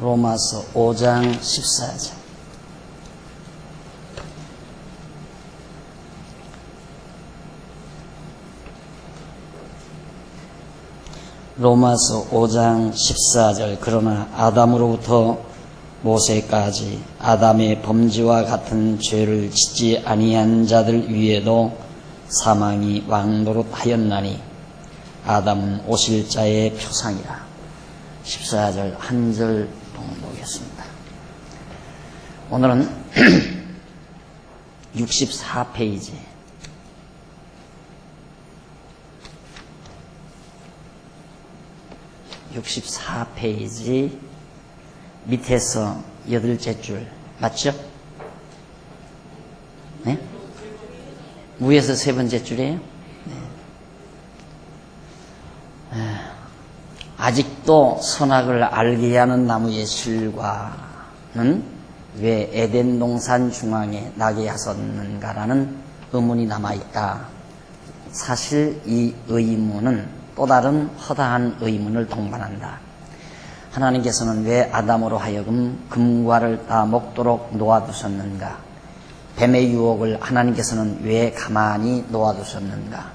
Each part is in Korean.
로마서 5장 14절. 로마서 5장 14절. 그러나 아담으로부터 모세까지 아담의 범죄와 같은 죄를 짓지 아니한 자들 위에도 사망이 왕노릇하였나니 아담은 오실 자의 표상이라. 14절 한 절 보겠습니다. 오늘은 64페이지 밑에서 8째 줄 맞죠? 네? 위에서 3번째 줄이에요? 네. 아직도 선악을 알게 하는 나무의 실과는 왜 에덴 동산 중앙에 나게 하셨는가라는 의문이 남아있다. 사실 이 의문은 또 다른 허다한 의문을 동반한다. 하나님께서는 왜 아담으로 하여금 금과를 따 먹도록 놓아두셨는가? 뱀의 유혹을 하나님께서는 왜 가만히 놓아두셨는가?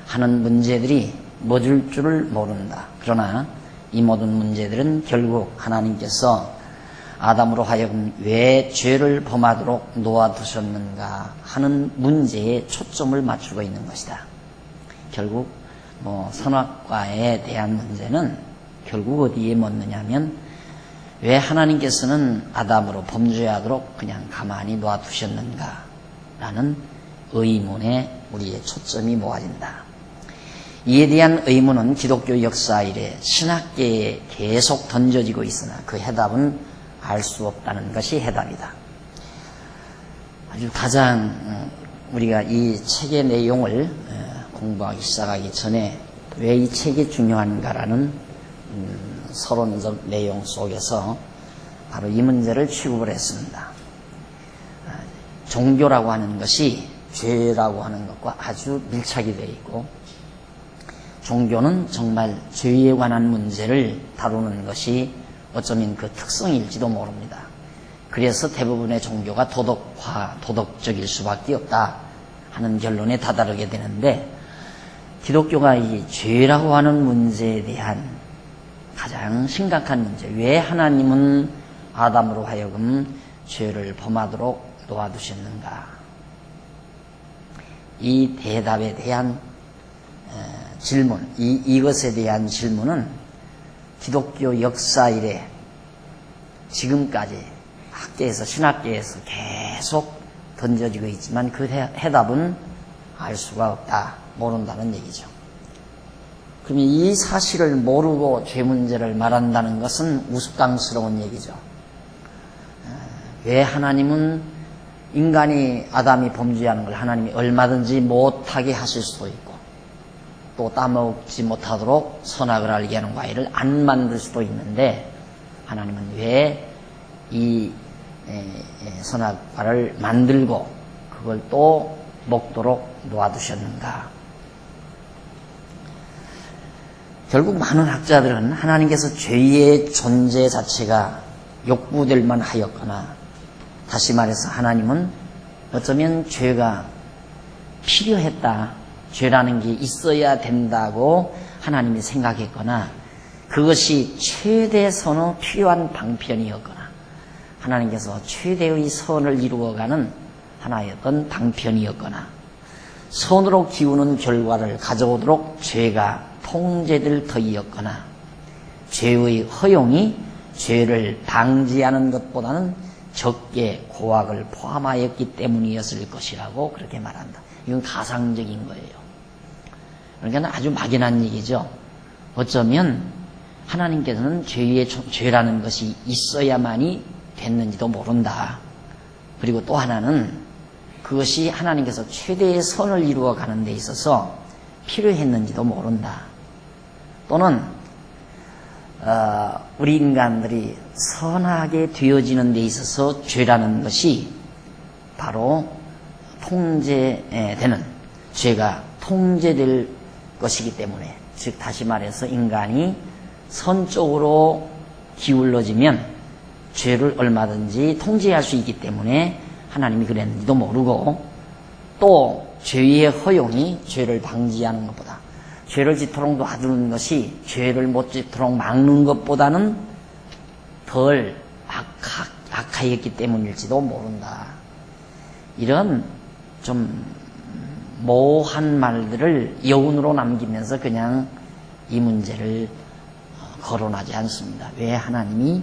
하는 문제들이 멎을 줄을 모른다. 그러나 이 모든 문제들은 결국 하나님께서 아담으로 하여금 왜 죄를 범하도록 놓아두셨는가 하는 문제에 초점을 맞추고 있는 것이다. 결국 선악과에 대한 문제는 결국 어디에 묻느냐면 왜 하나님께서는 아담으로 범죄하도록 그냥 가만히 놔두셨는가 라는 의문에 우리의 초점이 모아진다. 이에 대한 의문은 기독교 역사 이래 신학계에 계속 던져지고 있으나 그 해답은 알 수 없다는 것이 해답이다. 아주 가장 우리가 이 책의 내용을 공부하기 시작하기 전에 왜 이 책이 중요한가라는 서론적 내용 속에서 바로 이 문제를 취급을 했습니다. 종교라고 하는 것이 죄라고 하는 것과 아주 밀착이 되어 있고 종교는 정말 죄에 관한 문제를 다루는 것이 어쩌면 그 특성일지도 모릅니다. 그래서 대부분의 종교가 도덕적일 수밖에 없다 하는 결론에 다다르게 되는데 기독교가 이 죄라고 하는 문제에 대한 가장 심각한 문제, 왜 하나님은 아담으로 하여금 죄를 범하도록 놓아두셨는가? 이 대답에 대한 질문, 이것에 대한 질문은 기독교 역사 이래 지금까지 학계에서 신학계에서 계속 던져지고 있지만 그 해답은 알 수가 없다, 모른다는 얘기죠. 그러면 이 사실을 모르고 죄 문제를 말한다는 것은 우스꽝스러운 얘기죠. 왜 하나님은 인간이 아담이 범죄하는 걸 하나님이 얼마든지 못하게 하실 수도 있고 또 따먹지 못하도록 선악을 알게 하는 과일을 안 만들 수도 있는데 하나님은 왜 이 선악과를 만들고 그걸 또 먹도록 놓아두셨는가? 결국 많은 학자들은 하나님께서 죄의 존재 자체가 욕구될 만하였거나 다시 말해서 하나님은 어쩌면 죄가 필요했다, 죄라는 게 있어야 된다고 하나님이 생각했거나 그것이 최대선의 필요한 방편이었거나 하나님께서 최대의 선을 이루어가는 하나의 어떤 방편이었거나 선으로 기우는 결과를 가져오도록 죄가 통제될 터이었거나 죄의 허용이 죄를 방지하는 것보다는 적게 고악을 포함하였기 때문이었을 것이라고 그렇게 말한다. 이건 가상적인 거예요. 그러니까 아주 막연한 얘기죠. 어쩌면 하나님께서는 죄라는 것이 있어야만이 됐는지도 모른다. 그리고 또 하나는 그것이 하나님께서 최대의 선을 이루어가는 데 있어서 필요했는지도 모른다. 또는 우리 인간들이 선하게 되어지는 데 있어서 죄라는 것이 바로 통제되는, 죄가 통제될 것이기 때문에, 즉 다시 말해서 인간이 선 쪽으로 기울어지면 죄를 얼마든지 통제할 수 있기 때문에 하나님이 그랬는지도 모르고, 또 죄의 허용이 죄를 방지하는 것보다, 죄를 짓도록 놔두는 것이 죄를 못 짓도록 막는 것보다는 덜 악하였기 때문일지도 모른다. 이런 좀 모호한 말들을 여운으로 남기면서 그냥 이 문제를 거론하지 않습니다. 왜 하나님이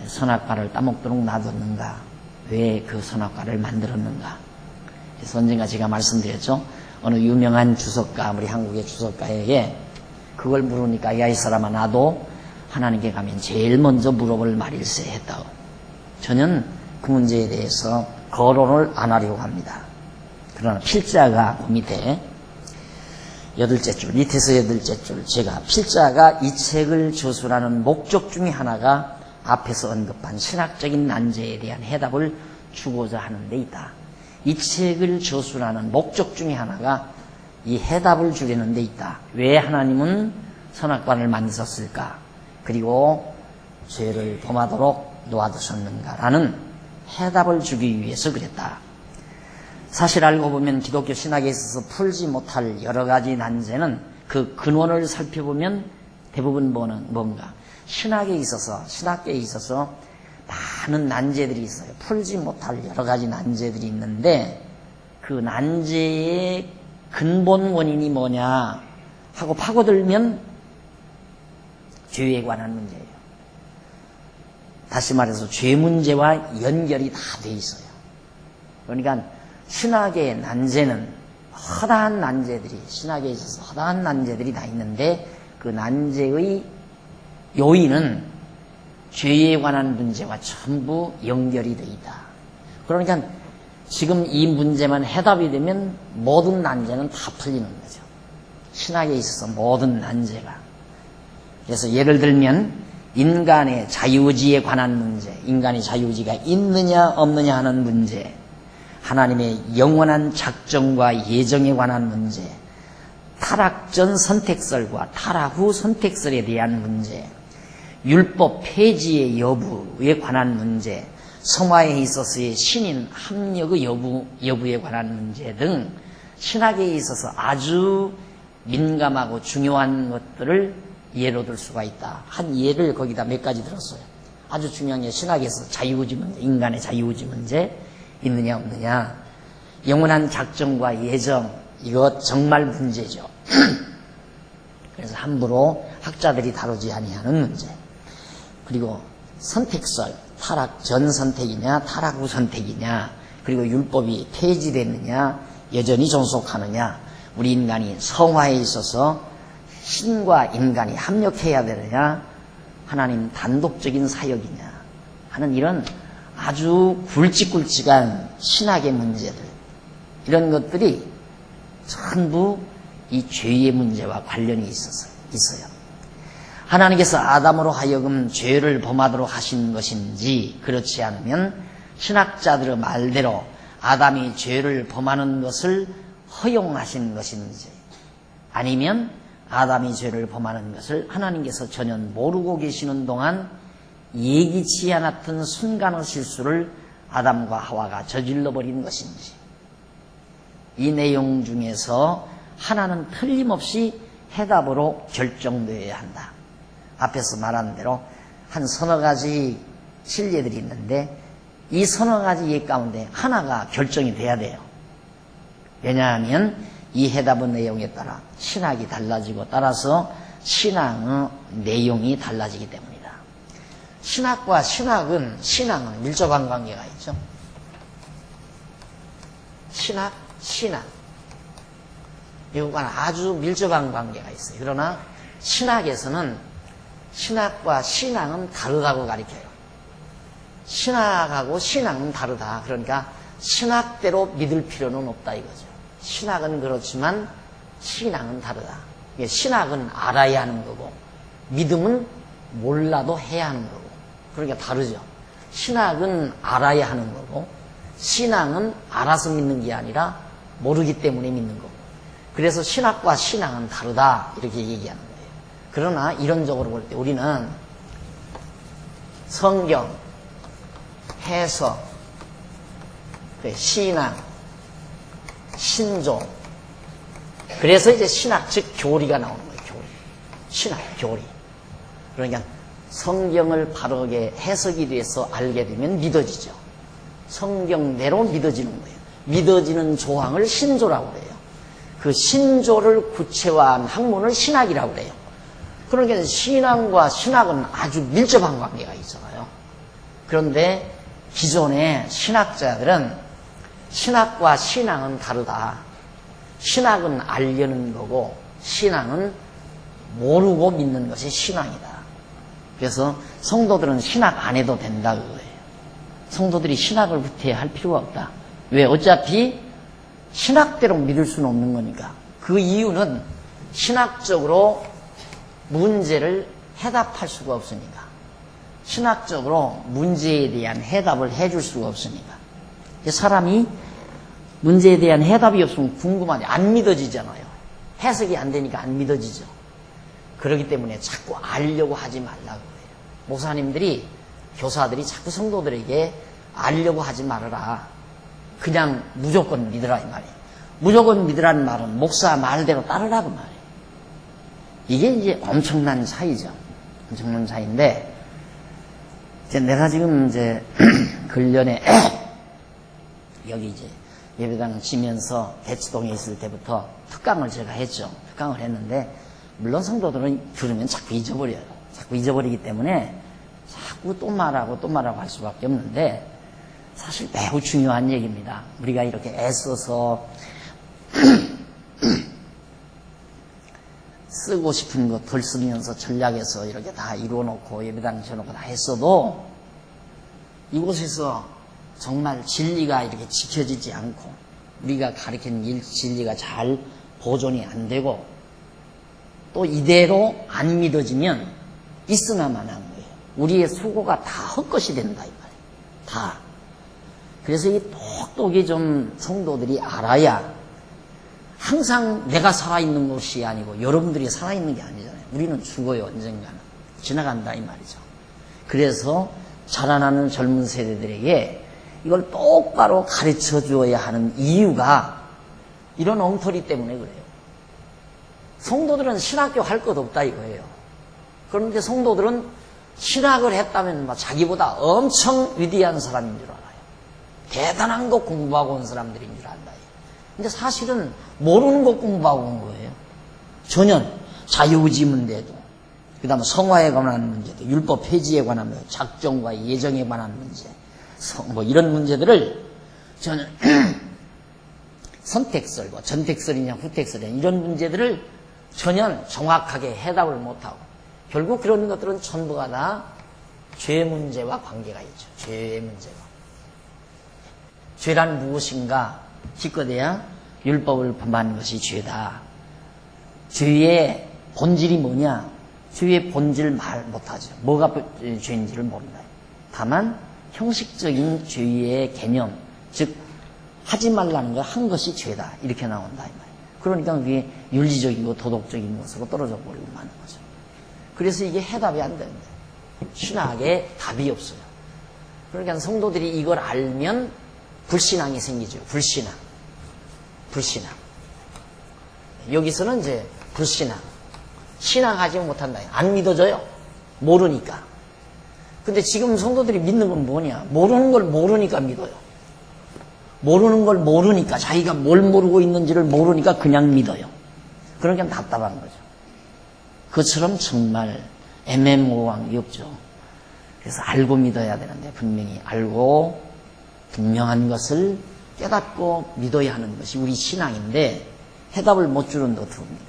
선악과를 따먹도록 놔뒀는가? 왜 그 선악과를 만들었는가? 그래서 언젠가 제가 말씀드렸죠. 어느 유명한 주석가, 우리 한국의 주석가에게 그걸 물으니까, 야, 이 사람아, 나도 하나님께 가면 제일 먼저 물어볼 말일세 했다고. 저는 그 문제에 대해서 거론을 안 하려고 합니다. 그러나 필자가 그 밑에 8째 줄, 밑에서 8째 줄, 제가 필자가 이 책을 저술하는 목적 중에 하나가 앞에서 언급한 신학적인 난제에 대한 해답을 주고자 하는 데 있다. 이 책을 저술하는 목적 중에 하나가 이 해답을 주려는 데 있다. 왜 하나님은 선악과를 만드셨을까? 그리고 죄를 범하도록 놓아두셨는가라는 해답을 주기 위해서 그랬다. 사실 알고 보면 기독교 신학에 있어서 풀지 못할 여러 가지 난제는 그 근원을 살펴보면 대부분 뭔가 신학계에 있어서 많은 난제들이 있어요. 풀지 못할 여러 가지 난제들이 있는데, 그 난제의 근본 원인이 뭐냐 하고 파고들면 죄에 관한 문제예요. 다시 말해서 죄 문제와 연결이 다 돼 있어요. 그러니까 신학의 난제는 허다한 난제들이, 신학에 있어서 허다한 난제들이 다 있는데, 그 난제의 요인은 죄에 관한 문제와 전부 연결이 되어 있다. 그러니까 지금 이 문제만 해답이 되면 모든 난제는 다 풀리는 거죠. 신학에 있어서 모든 난제가. 그래서 예를 들면 인간의 자유의지에 관한 문제, 인간의 자유의지가 있느냐 없느냐 하는 문제, 하나님의 영원한 작정과 예정에 관한 문제, 타락 전 선택설과 타락 후 선택설에 대한 문제, 율법 폐지의 여부에 관한 문제, 성화에 있어서의 신인 합력의 여부에 관한 문제 등 신학에 있어서 아주 민감하고 중요한 것들을 예로 들 수가 있다. 한 예를 거기다 몇 가지 들었어요. 아주 중요한 게 신학에서 자유의지 문제, 인간의 자유의지 문제 있느냐 없느냐, 영원한 작정과 예정, 이거 정말 문제죠. 그래서 함부로 학자들이 다루지 아니하는 문제. 그리고 선택설, 타락 전 선택이냐 타락 후 선택이냐, 그리고 율법이 폐지됐느냐 여전히 존속하느냐, 우리 인간이 성화에 있어서 신과 인간이 합력해야 되느냐, 하나님 단독적인 사역이냐 하는 이런 아주 굵직굵직한 신학의 문제들, 이런 것들이 전부 이 죄의 문제와 관련이 있어요. 하나님께서 아담으로 하여금 죄를 범하도록 하신 것인지, 그렇지 않으면 신학자들의 말대로 아담이 죄를 범하는 것을 허용하신 것인지, 아니면 아담이 죄를 범하는 것을 하나님께서 전혀 모르고 계시는 동안 예기치 않았던 순간의 실수를 아담과 하와가 저질러버린 것인지, 이 내용 중에서 하나는 틀림없이 해답으로 결정되어야 한다. 앞에서 말한 대로 한 서너 가지 진리들이 있는데, 이 서너 가지 예 가운데 하나가 결정이 돼야 돼요. 왜냐하면 이 해답의 내용에 따라 신학이 달라지고, 따라서 신앙의 내용이 달라지기 때문이다. 신학과 신앙은 밀접한 관계가 있죠. 신앙 이거와는 아주 밀접한 관계가 있어요. 그러나 신학에서는 신학과 신앙은 다르다고 가르쳐요. 신학하고 신앙은 다르다. 그러니까 신학대로 믿을 필요는 없다 이거죠. 신학은 그렇지만 신앙은 다르다. 신학은 알아야 하는 거고, 믿음은 몰라도 해야 하는 거고, 그러니까 다르죠. 신학은 알아야 하는 거고, 신앙은 알아서 믿는 게 아니라 모르기 때문에 믿는 거고, 그래서 신학과 신앙은 다르다 이렇게 얘기하는 거예요. 그러나 이론적으로 볼 때 우리는 성경, 해석, 신앙, 신조. 그래서 이제 신학, 즉 교리가 나오는 거예요. 교리. 신학, 교리. 그러니까 성경을 바르게 해석이 돼서 알게 되면 믿어지죠. 성경대로 믿어지는 거예요. 믿어지는 조항을 신조라고 그래요. 그 신조를 구체화한 학문을 신학이라고 그래요. 그러니까 신앙과 신학은 아주 밀접한 관계가 있잖아요. 그런데 기존의 신학자들은 신학과 신앙은 다르다. 신학은 알려는 거고 신앙은 모르고 믿는 것이 신앙이다. 그래서 성도들은 신학 안 해도 된다 그거예요. 성도들이 신학을 후퇴해야 할 필요가 없다. 왜? 어차피 신학대로 믿을 수는 없는 거니까. 그 이유는 신학적으로 문제를 해답할 수가 없으니까. 신학적으로 문제에 대한 해답을 해줄 수가 없으니까. 사람이 문제에 대한 해답이 없으면 궁금하지, 안 믿어지잖아요. 해석이 안 되니까 안 믿어지죠. 그렇기 때문에 자꾸 알려고 하지 말라고 해요. 목사님들이, 교사들이 자꾸 성도들에게 알려고 하지 말아라. 그냥 무조건 믿으라 이 말이에요. 무조건 믿으라는 말은 목사 말대로 따르라 그 말이에요. 이게 이제 엄청난 차이죠. 엄청난 차이인데, 이제 내가 지금 이제 근련에 여기 이제 예배당 지면서 대치동에 있을 때부터 특강을 제가 했죠. 특강을 했는데, 물론 성도들은 들으면 자꾸 잊어버려요. 자꾸 잊어버리기 때문에 자꾸 또 말하고 할 수밖에 없는데, 사실 매우 중요한 얘기입니다. 우리가 이렇게 애써서 쓰고 싶은 거 덜 쓰면서 전략해서 이렇게 다 이루어놓고 예배당 쳐놓고 다 했어도 이곳에서 정말 진리가 이렇게 지켜지지 않고 우리가 가르친 진리가 잘 보존이 안 되고 또 이대로 안 믿어지면 있으나마나 한 거예요. 우리의 수고가 다 헛것이 된다 이 말이에요. 다. 그래서 이 똑똑히 좀 성도들이 알아야 항상 내가 살아있는 것이 아니고 여러분들이 살아있는 게 아니잖아요. 우리는 죽어요. 언젠가는. 지나간다 이 말이죠. 그래서 자라나는 젊은 세대들에게 이걸 똑바로 가르쳐 주어야 하는 이유가 이런 엉터리 때문에 그래요. 성도들은 신학교 할 것 없다 이거예요. 그런데 성도들은 신학을 했다면 자기보다 엄청 위대한 사람인 줄 알아요. 대단한 거 공부하고 온 사람들인 줄 안다. 근데 사실은 모르는 거 공부하고 온 거예요. 전혀 자유의지 문제도, 그 다음에 성화에 관한 문제도, 율법 폐지에 관한 문제, 작정과 예정에 관한 문제, 뭐 이런 문제들을 저는 선택설과 전택설이냐 후택설이냐 이런 문제들을 전혀 정확하게 해답을 못하고 결국 그런 것들은 전부가 다 죄 문제와 관계가 있죠. 죄의 문제와. 죄란 무엇인가? 기껏해야 율법을 범하는 것이 죄다. 죄의 본질이 뭐냐? 죄의 본질 말 못하죠. 뭐가 죄인지를 모른다. 다만 형식적인 죄의 개념, 즉 하지 말라는 거 한 것이 죄다. 이렇게 나온다 이 말이에요. 그러니까 그게 윤리적이고 도덕적인 것으로 떨어져 버리고 마는 거죠. 그래서 이게 해답이 안 됩니다. 신학에 답이 없어요. 그러니까 성도들이 이걸 알면 불신앙이 생기죠. 불신앙. 여기서는 이제 불신앙. 신앙하지 못한다. 안 믿어져요. 모르니까. 근데 지금 성도들이 믿는 건 뭐냐? 모르는 걸 모르니까 믿어요. 모르는 걸 모르니까, 자기가 뭘 모르고 있는지를 모르니까 그냥 믿어요. 그러니까 답답한 거죠. 그것처럼 정말 애매모호한 게 없죠. 그래서 알고 믿어야 되는데, 분명히 알고 분명한 것을 깨닫고 믿어야 하는 것이 우리 신앙인데 해답을 못 주는 노트입니다.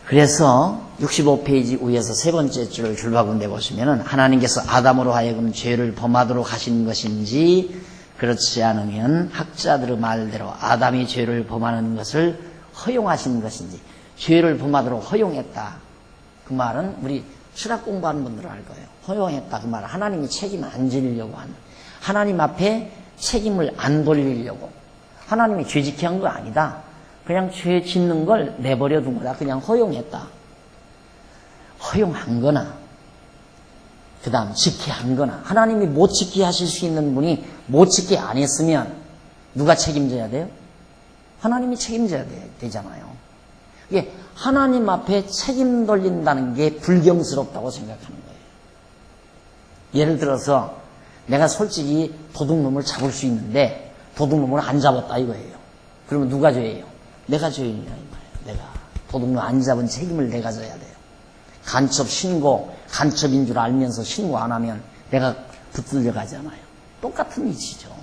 그래서 65페이지 위에서 세 번째 줄을 줄바군데 보시면은 하나님께서 아담으로 하여금 죄를 범하도록 하신 것인지 그렇지 않으면 학자들의 말대로 아담이 죄를 범하는 것을 허용하신 것인지 죄를 범하도록 허용했다. 그 말은 우리 신학 공부하는 분들은 알 거예요. 허용했다. 그 말은 하나님이 책임을 안 지려고 하는, 하나님 앞에 책임을 안 돌리려고. 하나님이 죄 지게 한 거 아니다. 그냥 죄 짓는 걸 내버려 둔 거다. 그냥 허용했다. 허용한 거나 그 다음 지키게 한 거나, 하나님이 못 지키게 하실 수 있는 분이 못 지키게 안 했으면 누가 책임져야 돼요? 하나님이 책임져야 되잖아요. 이게 하나님 앞에 책임 돌린다는 게 불경스럽다고 생각하는 거예요. 예를 들어서 내가 솔직히 도둑놈을 잡을 수 있는데 도둑놈을 안 잡았다 이거예요. 그러면 누가 죄예요? 내가 죄인이야 이 말이에요. 내가 도둑놈 안 잡은 책임을 내가 져야 돼요. 간첩 신고, 간첩인 줄 알면서 신고 안 하면 내가 붙들려 가잖아요. 똑같은 이치죠.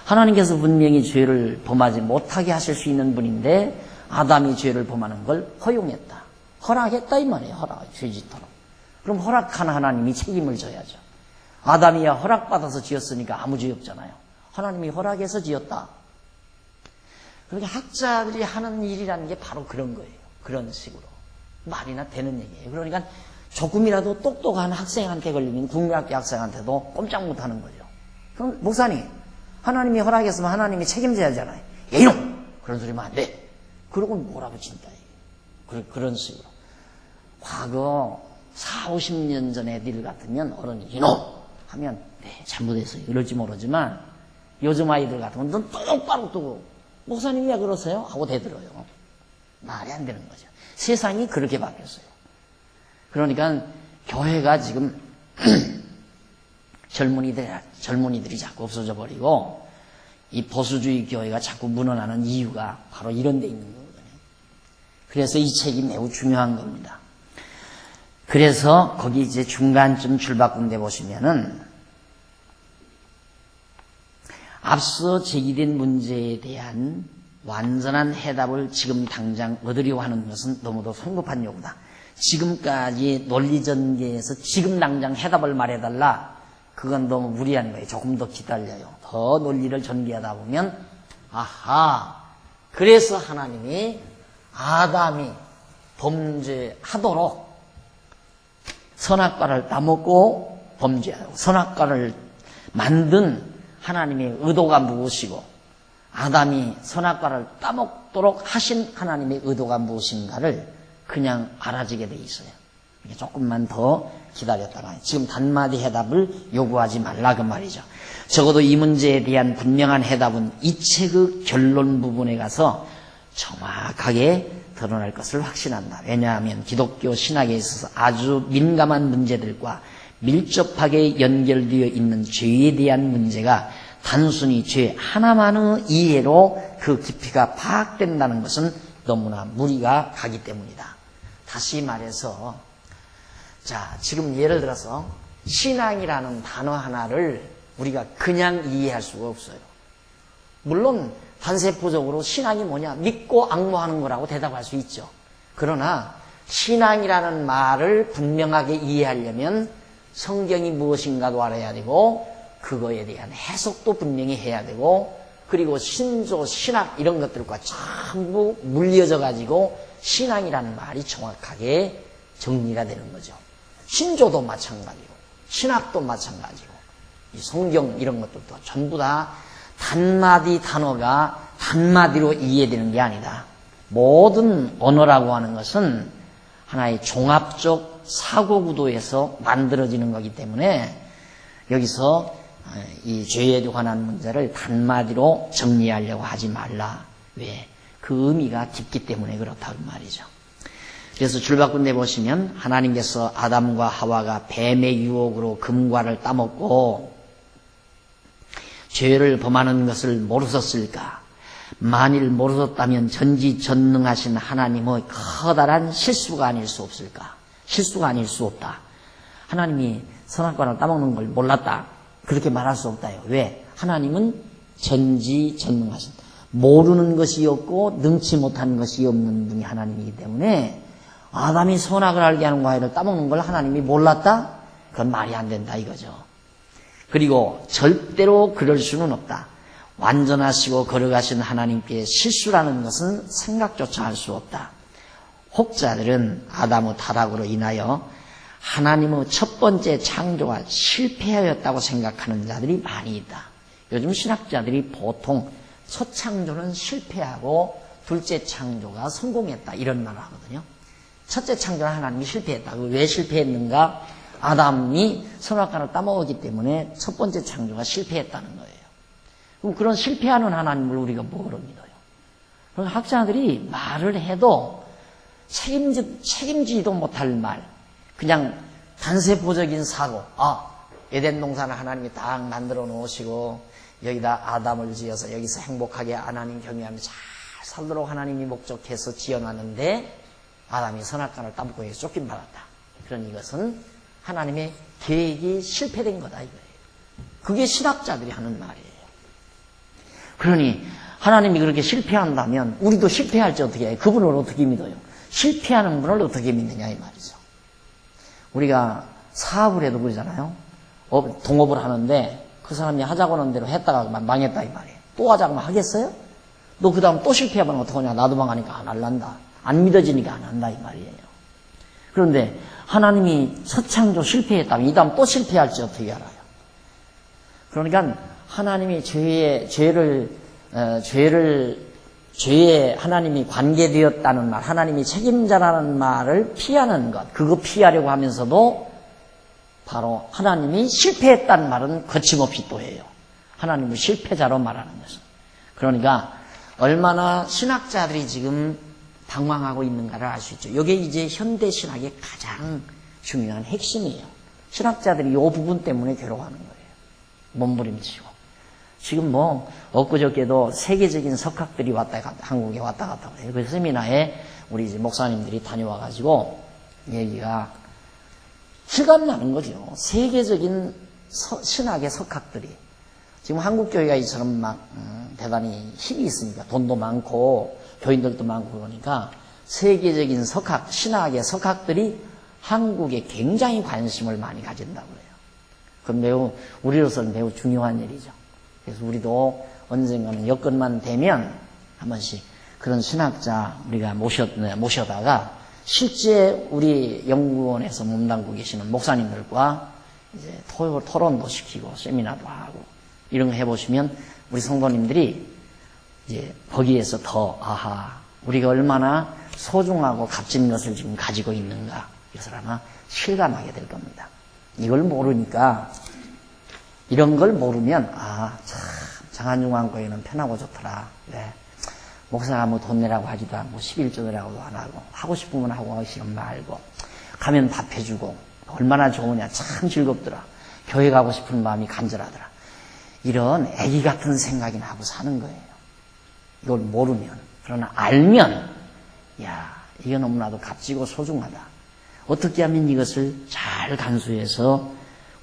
하나님께서 분명히 죄를 범하지 못하게 하실 수 있는 분인데 아담이 죄를 범하는 걸 허용했다. 허락했다 이 말이에요. 죄짓도록. 그럼 허락한 하나님이 책임을 져야죠. 아담이야 허락받아서 지었으니까 아무 죄 없잖아요. 하나님이 허락해서 지었다. 그러니까 학자들이 하는 일이라는 게 바로 그런 거예요. 그런 식으로. 말이나 되는 얘기예요. 그러니까 조금이라도 똑똑한 학생한테 걸리면 국민학교 학생한테도 꼼짝 못하는 거죠. 그럼 목사님, 하나님이 허락했으면 하나님이 책임져야 하잖아요. 야 이놈! 그런 소리 하면 안 돼. 그러고 몰아붙인다. 그런 식으로. 과거 40, 50년 전 애들 같으면 어른이 이놈! 하면 네 잘못했어요. 이럴지 모르지만 요즘 아이들 같으면 넌 똑바로 두고 목사님이 왜 그러세요? 하고 대들어요. 말이 안 되는 거죠. 세상이 그렇게 바뀌었어요. 그러니까 교회가 지금 젊은이들이 자꾸 없어져 버리고 이 보수주의 교회가 자꾸 무너나는 이유가 바로 이런 데 있는 거거든요. 그래서 이 책이 매우 중요한 겁니다. 그래서 거기 이제 중간쯤 줄바꾼 데 보시면은 앞서 제기된 문제에 대한 완전한 해답을 지금 당장 얻으려고 하는 것은 너무도 성급한 요구다. 지금까지 논리전개에서 지금 당장 해답을 말해달라. 그건 너무 무리한 거예요. 조금 더 기다려요. 더 논리를 전개하다 보면 아하, 그래서 하나님이 아담이 범죄하도록 선악과를 따먹고 범죄하고 선악과를 만든 하나님의 의도가 무엇이고 아담이 선악과를 따먹도록 하신 하나님의 의도가 무엇인가를 그냥 알아지게 돼 있어요. 조금만 더 기다렸다가 지금 단마디 해답을 요구하지 말라 그 말이죠. 적어도 이 문제에 대한 분명한 해답은 이 책의 결론 부분에 가서 정확하게 드러날 것을 확신한다. 왜냐하면 기독교 신학에 있어서 아주 민감한 문제들과 밀접하게 연결되어 있는 죄에 대한 문제가 단순히 죄 하나만의 이해로 그 깊이가 파악된다는 것은 너무나 무리가 가기 때문이다. 다시 말해서 자, 지금 예를 들어서 신앙이라는 단어 하나를 우리가 그냥 이해할 수가 없어요. 물론 단세포적으로 신앙이 뭐냐? 믿고 앙모하는 거라고 대답할 수 있죠. 그러나 신앙이라는 말을 분명하게 이해하려면 성경이 무엇인가도 알아야 되고 그거에 대한 해석도 분명히 해야 되고 그리고 신조, 신학 이런 것들과 전부 물려져 가지고 신앙이라는 말이 정확하게 정리가 되는 거죠. 신조도 마찬가지고 신학도 마찬가지고 이 성경 이런 것들도 전부 다 단마디 단어가 단마디로 이해되는 게 아니다. 모든 언어라고 하는 것은 하나의 종합적 사고구도에서 만들어지는 거기 때문에 여기서 이 죄에 관한 문제를 단마디로 정리하려고 하지 말라. 왜? 그 의미가 깊기 때문에 그렇다고 말이죠. 그래서 줄바꾼 데 보시면 하나님께서 아담과 하와가 뱀의 유혹으로 금과를 따먹고 죄를 범하는 것을 모르셨을까? 만일 모르셨다면 전지전능하신 하나님의 커다란 실수가 아닐 수 없을까? 실수가 아닐 수 없다. 하나님이 선악과를 따먹는 걸 몰랐다. 그렇게 말할 수 없다요. 왜? 하나님은 전지전능하신 모르는 것이 없고 능치 못한 것이 없는 분이 하나님이기 때문에 아담이 선악을 알게 하는 과일을 따먹는 걸 하나님이 몰랐다? 그건 말이 안 된다 이거죠. 그리고 절대로 그럴 수는 없다. 완전하시고 거룩하신 하나님께 실수라는 것은 생각조차 할 수 없다. 혹자들은 아담의 타락으로 인하여 하나님의 첫 번째 창조가 실패하였다고 생각하는 자들이 많이 있다. 요즘 신학자들이 보통 첫 창조는 실패하고 둘째 창조가 성공했다 이런 말을 하거든요. 첫째 창조는 하나님이 실패했다. 왜 실패했는가? 아담이 선악과를 따먹었기 때문에 첫 번째 창조가 실패했다는 거예요. 그럼 그런 실패하는 하나님을 우리가 뭐로 믿어요? 그런 학자들이 말을 해도 책임지도 못할 말, 그냥 단세포적인 사고, 에덴 동산을 하나님이 딱 만들어 놓으시고 여기다 아담을 지어서 여기서 행복하게 하나님 경외하며 잘 살도록 하나님이 목적해서 지어놨는데 아담이 선악과를 따먹고 여기서 쫓김받았다. 그런 이것은 하나님의 계획이 실패된 거다 이거예요. 그게 신학자들이 하는 말이에요. 그러니 하나님이 그렇게 실패한다면 우리도 실패할지 어떻게 해요? 그분을 어떻게 믿어요? 실패하는 분을 어떻게 믿느냐 이 말이죠. 우리가 사업을 해도 그러잖아요. 동업을 하는데 그 사람이 하자고 하는 대로 했다가 망했다 이 말이에요. 또 하자고 하겠어요? 너 그 다음 또 실패하면 어떡하냐? 나도 망하니까 안 할란다. 안 믿어지니까 안 한다 이 말이에요. 그런데 하나님이 첫 창조 실패했다면 이 다음 또 실패할지 어떻게 알아요? 그러니까 하나님이 죄에 하나님이 관계되었다는 말, 하나님이 책임자라는 말을 피하는 것, 그거 피하려고 하면서도 바로 하나님이 실패했다는 말은 거침없이 또 해요. 하나님을 실패자로 말하는 것은. 그러니까 얼마나 신학자들이 지금 방황하고 있는가를 알 수 있죠. 이게 이제 현대 신학의 가장 중요한 핵심이에요. 신학자들이 이 부분 때문에 괴로워하는 거예요. 몸부림치고. 지금 엊그저께도 세계적인 석학들이 한국에 왔다 갔다 해요. 그 세미나에 우리 이제 목사님들이 다녀와가지고 얘기가 실감나는 거죠. 세계적인 신학의 석학들이. 지금 한국교회가 이처럼 대단히 힘이 있으니까 돈도 많고 교인들도 많고 그러니까 세계적인 신학의 석학들이 한국에 굉장히 관심을 많이 가진다고 해요. 그건 우리로서는 매우 중요한 일이죠. 그래서 우리도 언젠가는 여건만 되면 한 번씩 그런 신학자 우리가 모셔다가 실제 우리 연구원에서 몸담고 계시는 목사님들과 이제 토론도 시키고 세미나도 하고 이런 거 해보시면 우리 성도님들이 이제 거기에서 더 우리가 얼마나 소중하고 값진 것을 지금 가지고 있는가 이것을 아마 실감하게 될 겁니다. 이걸 모르니까 이런 걸 모르면 참 장안중앙교회는 편하고 좋더라. 그래. 목사가 돈 내라고 하지도 않고 11조라고도 안 하고 싶으면 하고 싫으면 말고 가면 밥 해주고 얼마나 좋으냐 참 즐겁더라. 교회 가고 싶은 마음이 간절하더라. 이런 애기 같은 생각이나 하고 사는 거예요. 이걸 모르면. 그러나 알면 이거 너무나도 값지고 소중하다. 어떻게 하면 이것을 잘 간수해서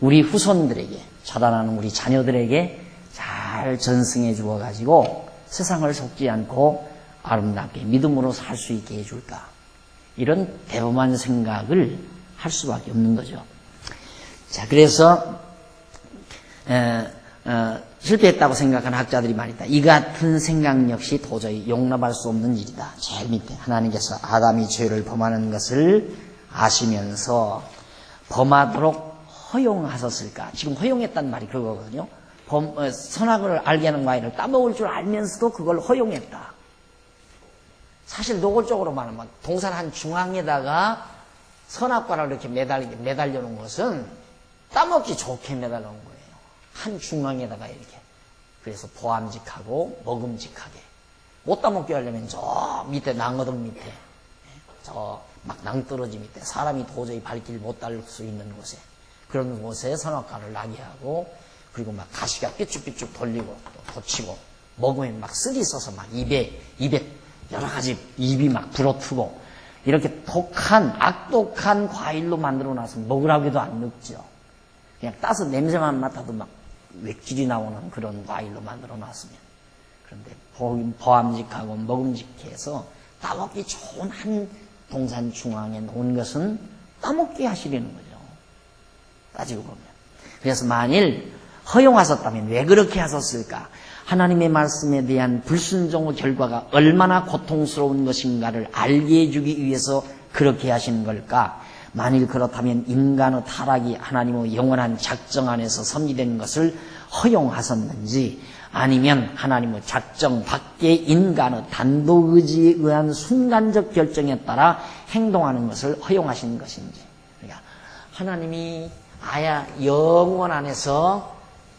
우리 후손들에게 자라나는 우리 자녀들에게 잘 전승해 주어가지고 세상을 속지 않고 아름답게 믿음으로 살 수 있게 해줄까. 이런 대범한 생각을 할 수밖에 없는 거죠. 자, 그래서 실패했다고 생각하는 학자들이 많이 있다. 이 같은 생각 역시 도저히 용납할 수 없는 일이다. 제일 밑에 하나님께서 아담이 죄를 범하는 것을 아시면서 범하도록 허용하셨을까? 지금 허용했단 말이 그거거든요. 선악을 알게 하는 과일을 따먹을 줄 알면서도 그걸 허용했다. 사실 노골적으로 말하면 동산 한 중앙에다가 선악과를 이렇게 매달려 놓은 것은 따먹기 좋게 매달려 놓은 거예요. 한 중앙에다가 이렇게. 그래서 보암직하고 먹음직하게. 못 따먹게 하려면 저 밑에 낭어동 밑에, 저 막 낭떠러지 밑에 사람이 도저히 발길 못 닿을 수 있는 곳에, 그런 곳에 선악과를 나게 하고, 그리고 막 가시가 삐쭉삐쭉 돌리고 또 돋치고 먹으면 막 쓸이 있어서 막 입에 여러 가지 입이 막 불어트고 이렇게 악독한 과일로 만들어놔서 먹으라고도 안 먹죠. 그냥 따서 냄새만 맡아도 막 웩질이 나오는 그런 과일로 만들어놨으면. 그런데 보암직하고 먹음직해 해서 따먹기 좋은 한 동산 중앙에 놓은 것은 따먹게 하시려는 거죠. 따지고 보면. 그래서 만일 허용하셨다면 왜 그렇게 하셨을까? 하나님의 말씀에 대한 불순종의 결과가 얼마나 고통스러운 것인가를 알게 해주기 위해서 그렇게 하시는 걸까? 만일 그렇다면 인간의 타락이 하나님의 영원한 작정 안에서 섭리된 것을 허용하셨는지, 아니면 하나님의 작정 밖의 인간의 단독 의지에 의한 순간적 결정에 따라 행동하는 것을 허용하신 것인지. 그러니까 하나님이 아야 영원 안에서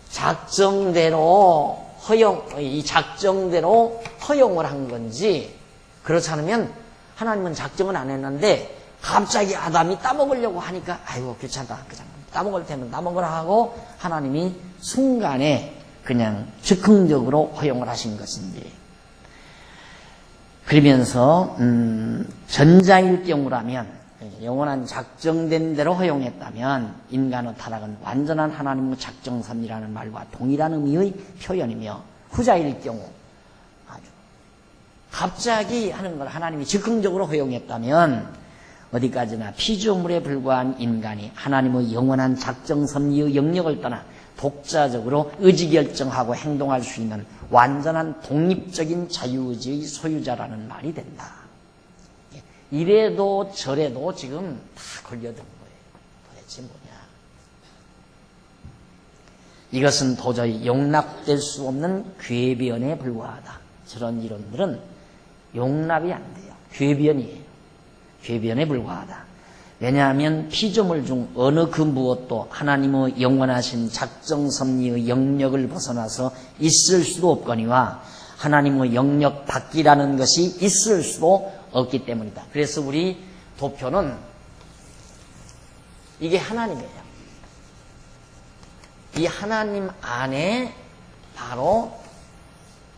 작정대로 허용을 한 건지, 그렇지 않으면 하나님은 작정은 안 했는데 갑자기 아담이 따먹으려고 하니까 아이고 귀찮다, 그냥 따먹을 테면 따먹으라 하고 하나님이 순간에 그냥 즉흥적으로 허용을 하신 것인지. 그러면서 전자일 경우라면, 영원한 작정된 대로 허용했다면 인간의 타락은 완전한 하나님의 작정선이라는 말과 동일한 의미의 표현이며, 후자일 경우 아주 갑자기 하는 걸 하나님이 즉흥적으로 허용했다면 어디까지나 피조물에 불과한 인간이 하나님의 영원한 작정선의 영역을 떠나 독자적으로 의지결정하고 행동할 수 있는 완전한 독립적인 자유의지의 소유자라는 말이 된다. 이래도 저래도 지금 다 걸려든 거예요. 도대체 뭐냐. 이것은 도저히 용납될 수 없는 궤변에 불과하다. 저런 이론들은 용납이 안 돼요. 궤변이에요. 궤변에 불과하다. 왜냐하면 피조물 중 어느 그 무엇도 하나님의 영원하신 작정섭리의 영역을 벗어나서 있을 수도 없거니와 하나님의 영역 밖이라는 것이 있을 수도 없기 때문이다. 그래서 우리 도표는 이게 하나님이에요. 이 하나님 안에 바로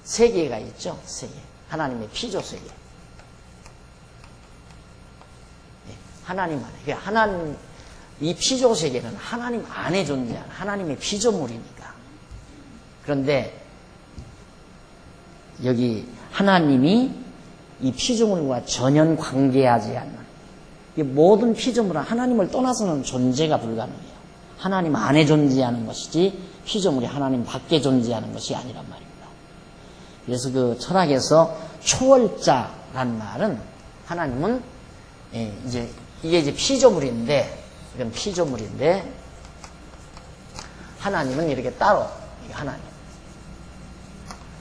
세계가 있죠. 세계. 하나님의 피조 세계. 하나님 안에. 하나님, 이 피조 세계는 하나님 안에 존재하는 하나님의 피조물이니까. 그런데 여기 하나님이 이 피조물과 전혀 관계하지 않는, 이 모든 피조물은 하나님을 떠나서는 존재가 불가능해요. 하나님 안에 존재하는 것이지 피조물이 하나님 밖에 존재하는 것이 아니란 말입니다. 그래서 그 철학에서 초월자란 말은, 하나님은 이제 이게 이제 피조물인데, 이건 피조물인데 하나님은 이렇게 따로, 하나님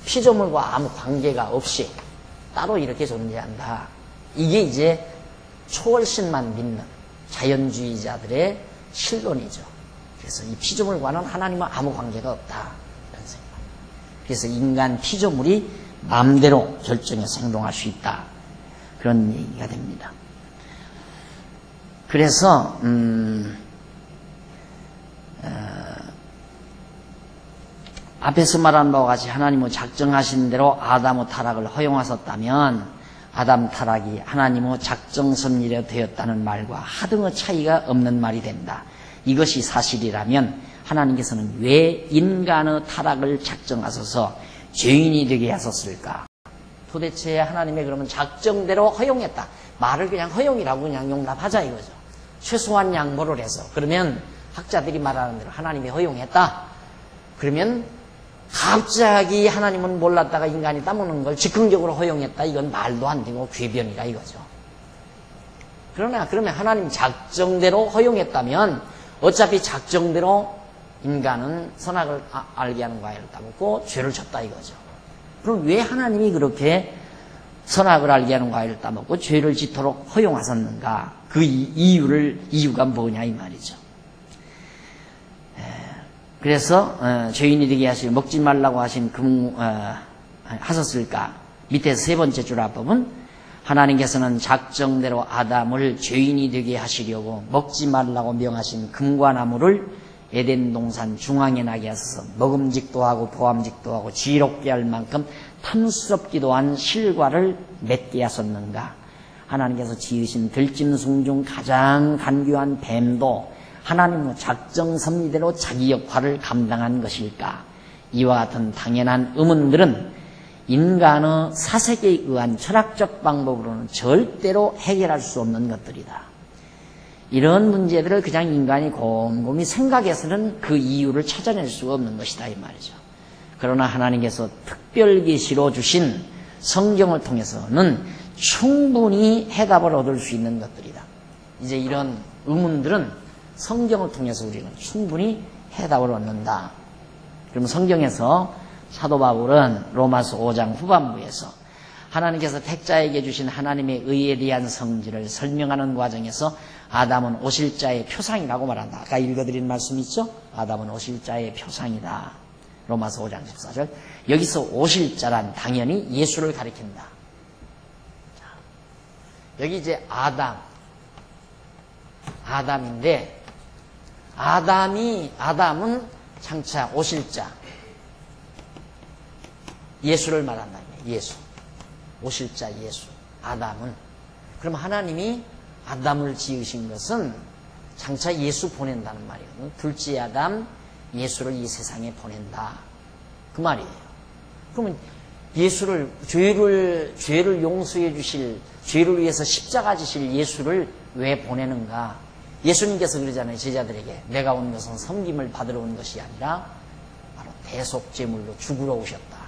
피조물과 아무 관계가 없이 따로 이렇게 존재한다. 이게 이제 초월신만 믿는 자연주의자들의 실론이죠. 그래서 이 피조물과는 하나님과 아무 관계가 없다, 이런 생각. 그래서 인간 피조물이 마음대로 결정해서 행동할 수 있다, 그런 얘기가 됩니다. 그래서 앞에서 말한 바와 같이 하나님의 작정하신 대로 아담의 타락을 허용하셨다면 아담 타락이 하나님의 작정섭리로 되었다는 말과 하등의 차이가 없는 말이 된다. 이것이 사실이라면 하나님께서는 왜 인간의 타락을 작정하셔서 죄인이 되게 하셨을까? 도대체 하나님의 그러면 작정대로 허용했다. 말을 그냥 허용이라고 그냥 용납하자 이거죠. 최소한 양보를 해서. 그러면 학자들이 말하는 대로 하나님이 허용했다. 그러면 갑자기 하나님은 몰랐다가 인간이 따먹는 걸 즉흥적으로 허용했다. 이건 말도 안 되고 궤변이라 이거죠. 그러나 그러면 하나님 작정대로 허용했다면 어차피 작정대로 인간은 선악을 알게 하는 과일을 따먹고 죄를 졌다 이거죠. 그럼 왜 하나님이 그렇게 선악을 알게 하는 과일을 따먹고 죄를 짓도록 허용하셨는가? 그 이유가 뭐냐 이 말이죠. 그래서 죄인이 되게 하시고 먹지 말라고 하신 하셨을까? 밑에 세 번째 줄 앞부분, 하나님께서는 작정대로 아담을 죄인이 되게 하시려고 먹지 말라고 명하신 금과 나무를 에덴 동산 중앙에 나게 하셔서 먹음직도 하고 보암직도 하고 지혜롭게 할 만큼 탐스럽기도 한 실과를 맺게 하셨는가? 하나님께서 지으신 들짐승 중 가장 간교한 뱀도 하나님의 작정섭리대로 자기 역할을 감당한 것일까? 이와 같은 당연한 의문들은 인간의 사색에 의한 철학적 방법으로는 절대로 해결할 수 없는 것들이다. 이런 문제들을 그냥 인간이 곰곰이 생각해서는 그 이유를 찾아낼 수가 없는 것이다 이 말이죠. 그러나 하나님께서 특별 계시로 주신 성경을 통해서는 충분히 해답을 얻을 수 있는 것들이다. 이제 이런 의문들은 성경을 통해서 우리는 충분히 해답을 얻는다. 그럼 성경에서 사도 바울은 로마서 5장 후반부에서 하나님께서 택자에게 주신 하나님의 의에 대한 성질을 설명하는 과정에서 아담은 오실 자의 표상이라고 말한다. 아까 읽어드린 말씀 있죠? 아담은 오실 자의 표상이다. 로마서 5장 14절. 여기서 오실 자란 당연히 예수를 가리킨다. 자, 여기 이제 아담인데 아담은 장차 오실 자 예수를 말한다. 예수. 오실 자 예수. 아담은. 그럼 하나님이 아담을 지으신 것은 장차 예수 보낸다는 말이거든요. 둘째 아담 예수를 이 세상에 보낸다. 그 말이에요. 그러면 예수를 죄를 용서해 주실, 죄를 위해서 십자가 지실 예수를 왜 보내는가? 예수님께서 그러잖아요. 제자들에게 내가 온 것은 섬김을 받으러 온 것이 아니라 바로 대속제물로 죽으러 오셨다.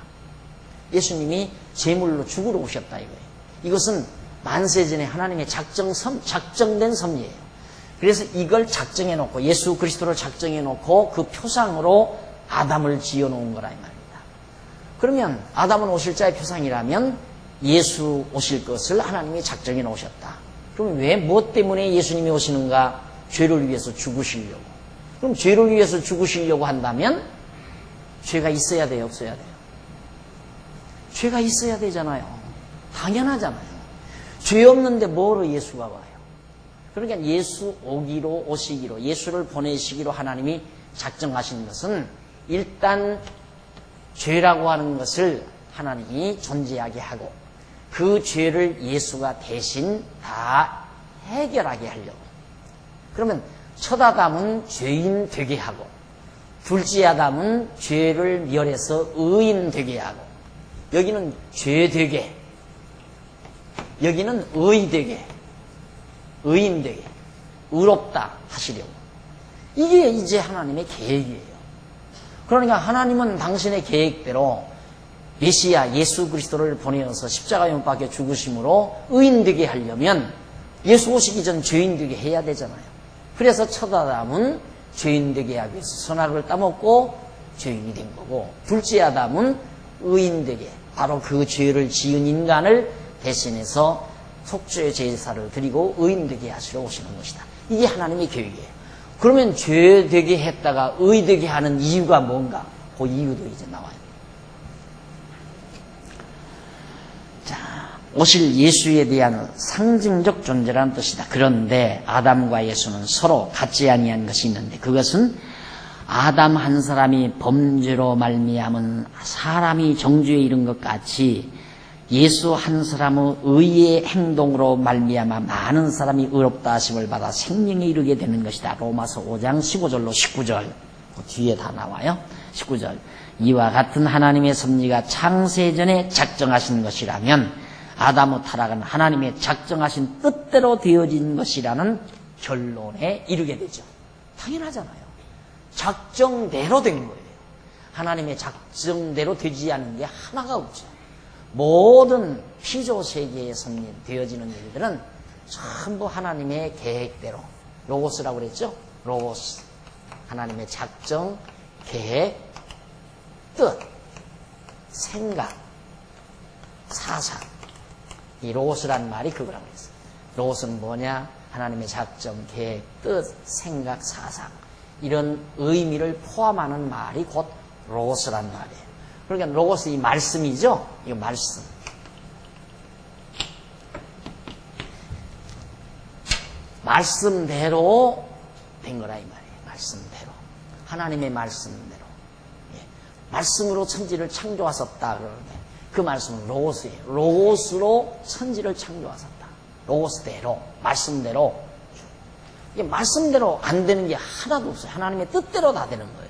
예수님이 제물로 죽으러 오셨다 이거예요. 이것은 만세전에 하나님의 작정된 섭리예요. 그래서 이걸 작정해 놓고 예수 그리스도를 작정해 놓고 그 표상으로 아담을 지어 놓은 거라 이 말입니다. 그러면 아담은 오실 자의 표상이라면 예수 오실 것을 하나님이 작정해 놓으셨다. 그럼 왜 무엇 때문에 예수님이 오시는가? 죄를 위해서 죽으시려고. 그럼 죄를 위해서 죽으시려고 한다면 죄가 있어야 돼요, 없어야 돼요? 죄가 있어야 되잖아요. 당연하잖아요. 죄 없는데 뭐로 예수가 와요? 그러니까 예수 오시기로, 예수를 보내시기로 하나님이 작정하신 것은 일단 죄라고 하는 것을 하나님이 존재하게 하고 그 죄를 예수가 대신 다 해결하게 하려고. 그러면 첫 아담은 죄인 되게 하고 둘째 아담은 죄를 멸해서 의인 되게 하고 여기는 죄 되게, 여기는 의 되게, 의인 되게, 의롭다 하시려고. 이게 이제 하나님의 계획이에요. 그러니까 하나님은 당신의 계획대로 메시아 예수 그리스도를 보내어서 십자가에 못 박혀 죽으심으로 의인 되게 하려면 예수 오시기 전 죄인 되게 해야 되잖아요. 그래서 첫 아담은 죄인 되게 하기 위해서 선악을 따먹고 죄인이 된 거고 둘째 아담은 의인 되게, 바로 그 죄를 지은 인간을 대신해서 속죄 제사를 드리고 의인 되게 하시러 오시는 것이다. 이게 하나님의 계획이에요. 그러면 죄 되게 했다가 의 되게 하는 이유가 뭔가? 그 이유도 이제 나와요. 자, 오실 예수에 대한 상징적 존재라는 뜻이다. 그런데 아담과 예수는 서로 같지 아니한 것이 있는데 그것은 아담 한 사람이 범죄로 말미암은 사람이 정죄에 이른 것 같이 예수 한 사람의 의의 행동으로 말미암아 많은 사람이 의롭다 하심을 받아 생명에 이르게 되는 것이다. 로마서 5장 15절로 19절 그 뒤에 다 나와요. 19절 이와 같은 하나님의 섭리가 창세전에 작정하신 것이라면 아담의 타락은 하나님의 작정하신 뜻대로 되어진 것이라는 결론에 이르게 되죠. 당연하잖아요. 작정대로 된 거예요. 하나님의 작정대로 되지 않은 게 하나가 없죠. 모든 피조세계에 되어지는 일들은 전부 하나님의 계획대로, 로고스라고 그랬죠? 로고스. 하나님의 작정, 계획, 뜻, 생각, 사상. 이 로고스라는 말이 그거라고 그랬어요. 로고스는 뭐냐? 하나님의 작정, 계획, 뜻, 생각, 사상. 이런 의미를 포함하는 말이 곧 로고스란 말이에요. 그러니까 로고스 이 말씀이죠? 이거 말씀. 말씀대로 된 거라 이 말이에요. 말씀대로. 하나님의 말씀대로. 예. 말씀으로 천지를 창조하셨다 그러는데 그 말씀은 로고스예요. 로고스로 천지를 창조하셨다. 로고스대로, 말씀대로. 이게 말씀대로 안 되는 게 하나도 없어요. 하나님의 뜻대로 다 되는 거예요.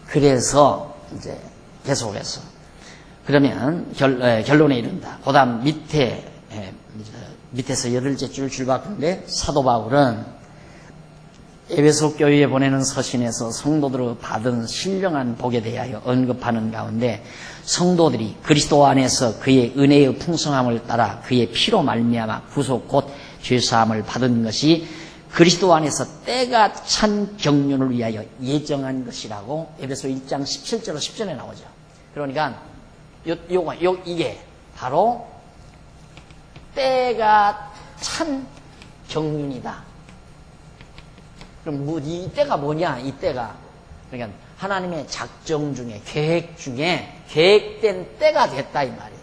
그래서 이제 계속해서 그러면 결론에 이른다. 그다음 밑에서 8째 줄 바꾼데 사도 바울은 에베소 교회에 보내는 서신에서 성도들을 받은 신령한 복에 대하여 언급하는 가운데 성도들이 그리스도 안에서 그의 은혜의 풍성함을 따라 그의 피로 말미암아 구속 곧 죄사함을 받은 것이 그리스도 안에서 때가 찬 경륜을 위하여 예정한 것이라고 에베소 1장 17절로 10절에 나오죠. 그러니까 이게 바로 때가 찬 경륜이다. 그럼 이 때가 뭐냐? 이 때가 그러니까 하나님의 작정 중에 계획 중에 계획된 때가 됐다 이 말이에요.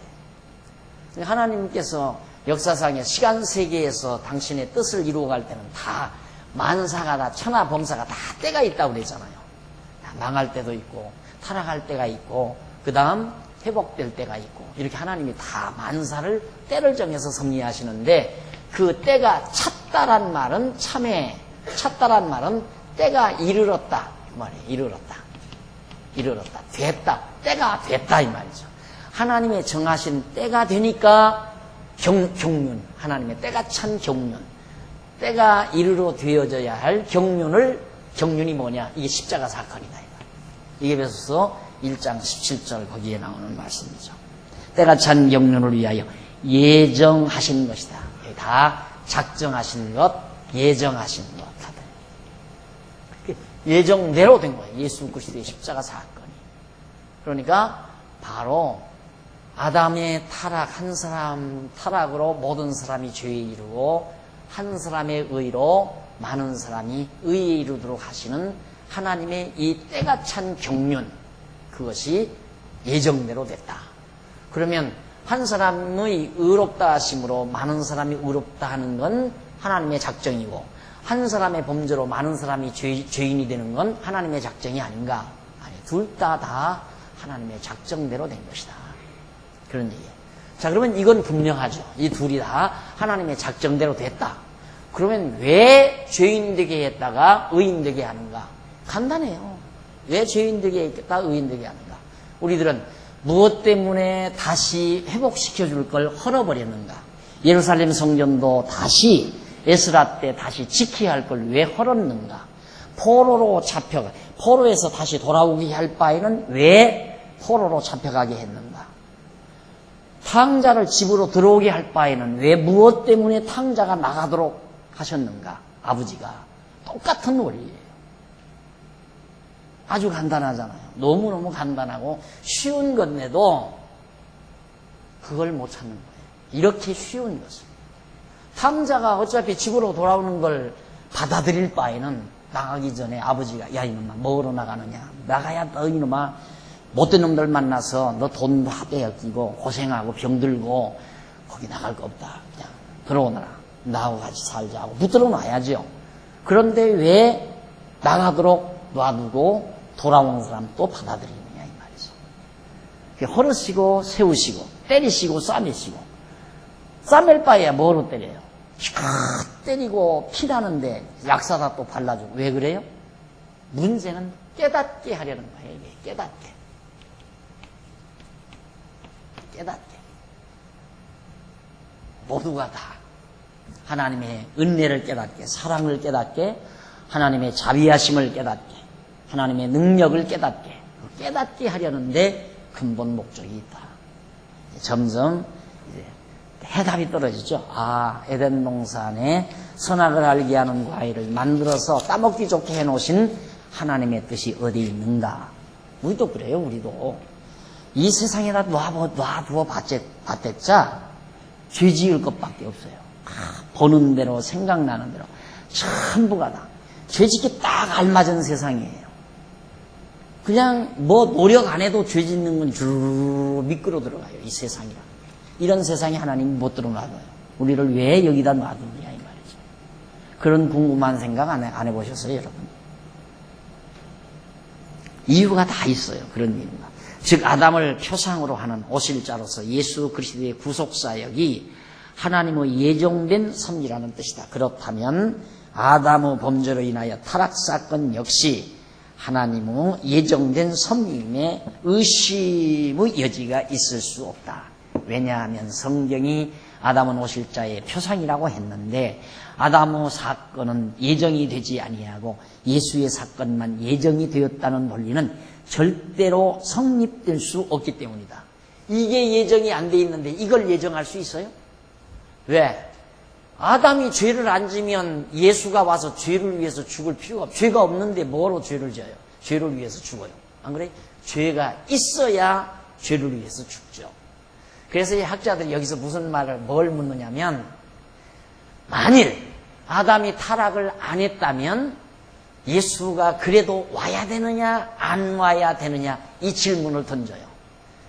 하나님께서 역사상의 시간 세계에서 당신의 뜻을 이루어갈 때는 다 만사가 다 천하범사가 다 때가 있다고 그랬잖아요. 망할 때도 있고 타락할 때가 있고 그 다음 회복될 때가 있고 이렇게 하나님이 다 만사를 때를 정해서 섭리하시는데 그 때가 찼다란 말은 참에 찼다란 말은 때가 이르렀다 그 말이에요. 이르렀다 됐다 때가 됐다 이 말이죠. 하나님의 정하신 때가 되니까 경륜 하나님의 때가 찬 경륜 때가 이르러 되어져야 할 경륜이 뭐냐? 이게 십자가 사건이다. 이게 에베소서 1장 17절 거기에 나오는 말씀이죠. 때가 찬 경륜을 위하여 예정하신 것이다. 다 작정하신 것, 예정하신 것. 예정대로 된 거예요. 예수 그리스도의 십자가 사건이. 그러니까 바로 아담의 타락, 한 사람 타락으로 모든 사람이 죄에 이르고 한 사람의 의로 많은 사람이 의에 이르도록 하시는 하나님의 이 때가 찬 경륜, 그것이 예정대로 됐다. 그러면 한 사람의 의롭다 하심으로 많은 사람이 의롭다 하는 건 하나님의 작정이고 한 사람의 범죄로 많은 사람이 죄인이 되는 건 하나님의 작정이 아닌가? 아니, 둘 다 하나님의 작정대로 된 것이다. 그런 얘기예요. 자, 그러면 이건 분명하죠. 이 둘이 다 하나님의 작정대로 됐다. 그러면 왜 죄인 되게 했다가 의인 되게 하는가? 간단해요. 왜 죄인 되게 했다 의인 되게 하는가? 우리들은 무엇 때문에 다시 회복시켜 줄 걸 헐어버렸는가? 예루살렘 성전도 다시 에스라 때 다시 지켜야 할 걸 왜 헐었는가? 포로로 잡혀가 포로에서 다시 돌아오게 할 바에는 왜 포로로 잡혀가게 했는가? 탕자를 집으로 들어오게 할 바에는 왜 무엇 때문에 탕자가 나가도록 하셨는가? 아버지가 똑같은 원리예요. 아주 간단하잖아요. 너무너무 간단하고 쉬운 건데도 그걸 못 찾는 거예요. 이렇게 쉬운 것을. 탕자가 어차피 집으로 돌아오는 걸 받아들일 바에는 나가기 전에 아버지가 야 이놈아 뭐로 나가느냐? 나가야 너 이놈아 못된 놈들 만나서 너 돈 다 빼앗기고 고생하고 병들고 거기 나갈 거 없다. 그냥 들어오너라. 나하고 같이 살자고 붙들어 놔야죠. 그런데 왜 나가도록 놔두고 돌아오는 사람 또 받아들이느냐 이 말이죠. 헐으시고 세우시고 때리시고 싸매시고 싸맬 바에야 뭐로 때려요? 때리고 피나는데 약사다 또 발라주고 왜 그래요? 문제는 깨닫게 하려는 거예요. 이게 깨닫게 모두가 다 하나님의 은혜를 깨닫게 사랑을 깨닫게 하나님의 자비하심을 깨닫게 하나님의 능력을 깨닫게 하려는데 근본 목적이 있다. 점점 해답이 떨어지죠. 아, 에덴 동산에 선악을 알게 하는 과일을 만들어서 따먹기 좋게 해놓으신 하나님의 뜻이 어디 있는가? 우리도 그래요. 우리도 이 세상에다 놔두어 봤댔자 죄 지을 것밖에 없어요. 보는 대로 생각나는 대로 전부가 다 죄 짓기 딱 알맞은 세상이에요. 그냥 뭐 노력 안 해도 죄 짓는 건 주르르 미끄러 들어가요. 이 세상이라. 이런 세상에 하나님이 못 들어놔둬요. 우리를 왜 여기다 놔두느냐 이 말이죠. 그런 궁금한 생각 안 해보셨어요 여러분? 이유가 다 있어요. 그런 이유가. 즉 아담을 표상으로 하는 오실자로서 예수 그리스도의 구속사역이 하나님의 예정된 섭리라는 뜻이다. 그렇다면 아담의 범죄로 인하여 타락사건 역시 하나님의 예정된 섭리임에 의심의 여지가 있을 수 없다. 왜냐하면 성경이 아담은 오실 자의 표상이라고 했는데 아담의 사건은 예정이 되지 아니하고 예수의 사건만 예정이 되었다는 논리는 절대로 성립될 수 없기 때문이다. 이게 예정이 안 돼 있는데 이걸 예정할 수 있어요? 왜? 아담이 죄를 안 지면 예수가 와서 죄를 위해서 죽을 필요가 없어요. 죄가 없는데 뭐로 죄를 져요? 죄를 위해서 죽어요. 안 그래? 죄가 있어야 죄를 위해서 죽죠. 그래서 이 학자들이 여기서 무슨 뭘 묻느냐면, 만일 아담이 타락을 안 했다면 예수가 그래도 와야 되느냐 안 와야 되느냐 이 질문을 던져요.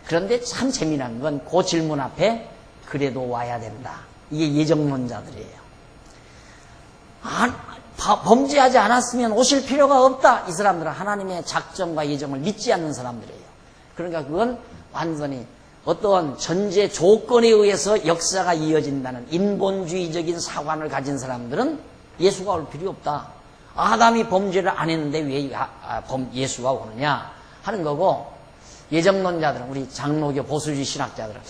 그런데 참 재미난 건 그 질문 앞에 그래도 와야 된다. 이게 예정론자들이에요. 범죄하지 않았으면 오실 필요가 없다. 이 사람들은 하나님의 작정과 예정을 믿지 않는 사람들이에요. 그러니까 그건 완전히 어떤 전제 조건에 의해서 역사가 이어진다는 인본주의적인 사관을 가진 사람들은 예수가 올 필요 없다. 아담이 범죄를 안 했는데 왜 예수가 오느냐 하는 거고, 예정론자들은, 우리 장로교 보수주의 신학자들은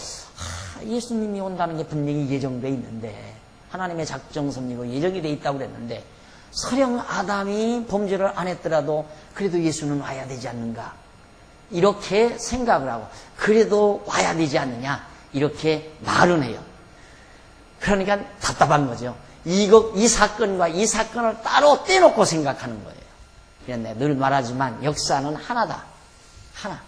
예수님이 온다는 게 분명히 예정되어 있는데, 하나님의 작정 섭리고 예정이 되어 있다고 그랬는데 설령 아담이 범죄를 안 했더라도 그래도 예수는 와야 되지 않는가, 이렇게 생각을 하고 그래도 와야 되지 않느냐 이렇게 말은 해요. 그러니까 답답한 거죠. 이 사건과 이 사건을 따로 떼놓고 생각하는 거예요. 그런데 늘 말하지만 역사는 하나다. 하나.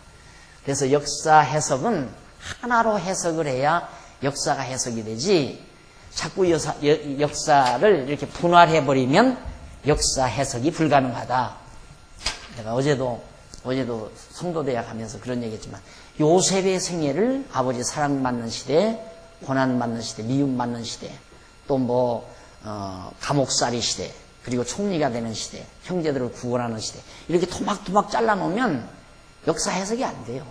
그래서 역사 해석은 하나로 해석을 해야 역사가 해석이 되지, 자꾸 역사를 이렇게 분할해버리면 역사 해석이 불가능하다. 내가 어제도 성도대학 하면서 그런 얘기했지만, 요셉의 생애를 아버지 사랑받는 시대, 고난받는 시대, 미움받는 시대, 또 감옥살이 시대, 그리고 총리가 되는 시대, 형제들을 구원하는 시대, 이렇게 토막토막 잘라놓으면 역사 해석이 안 돼요.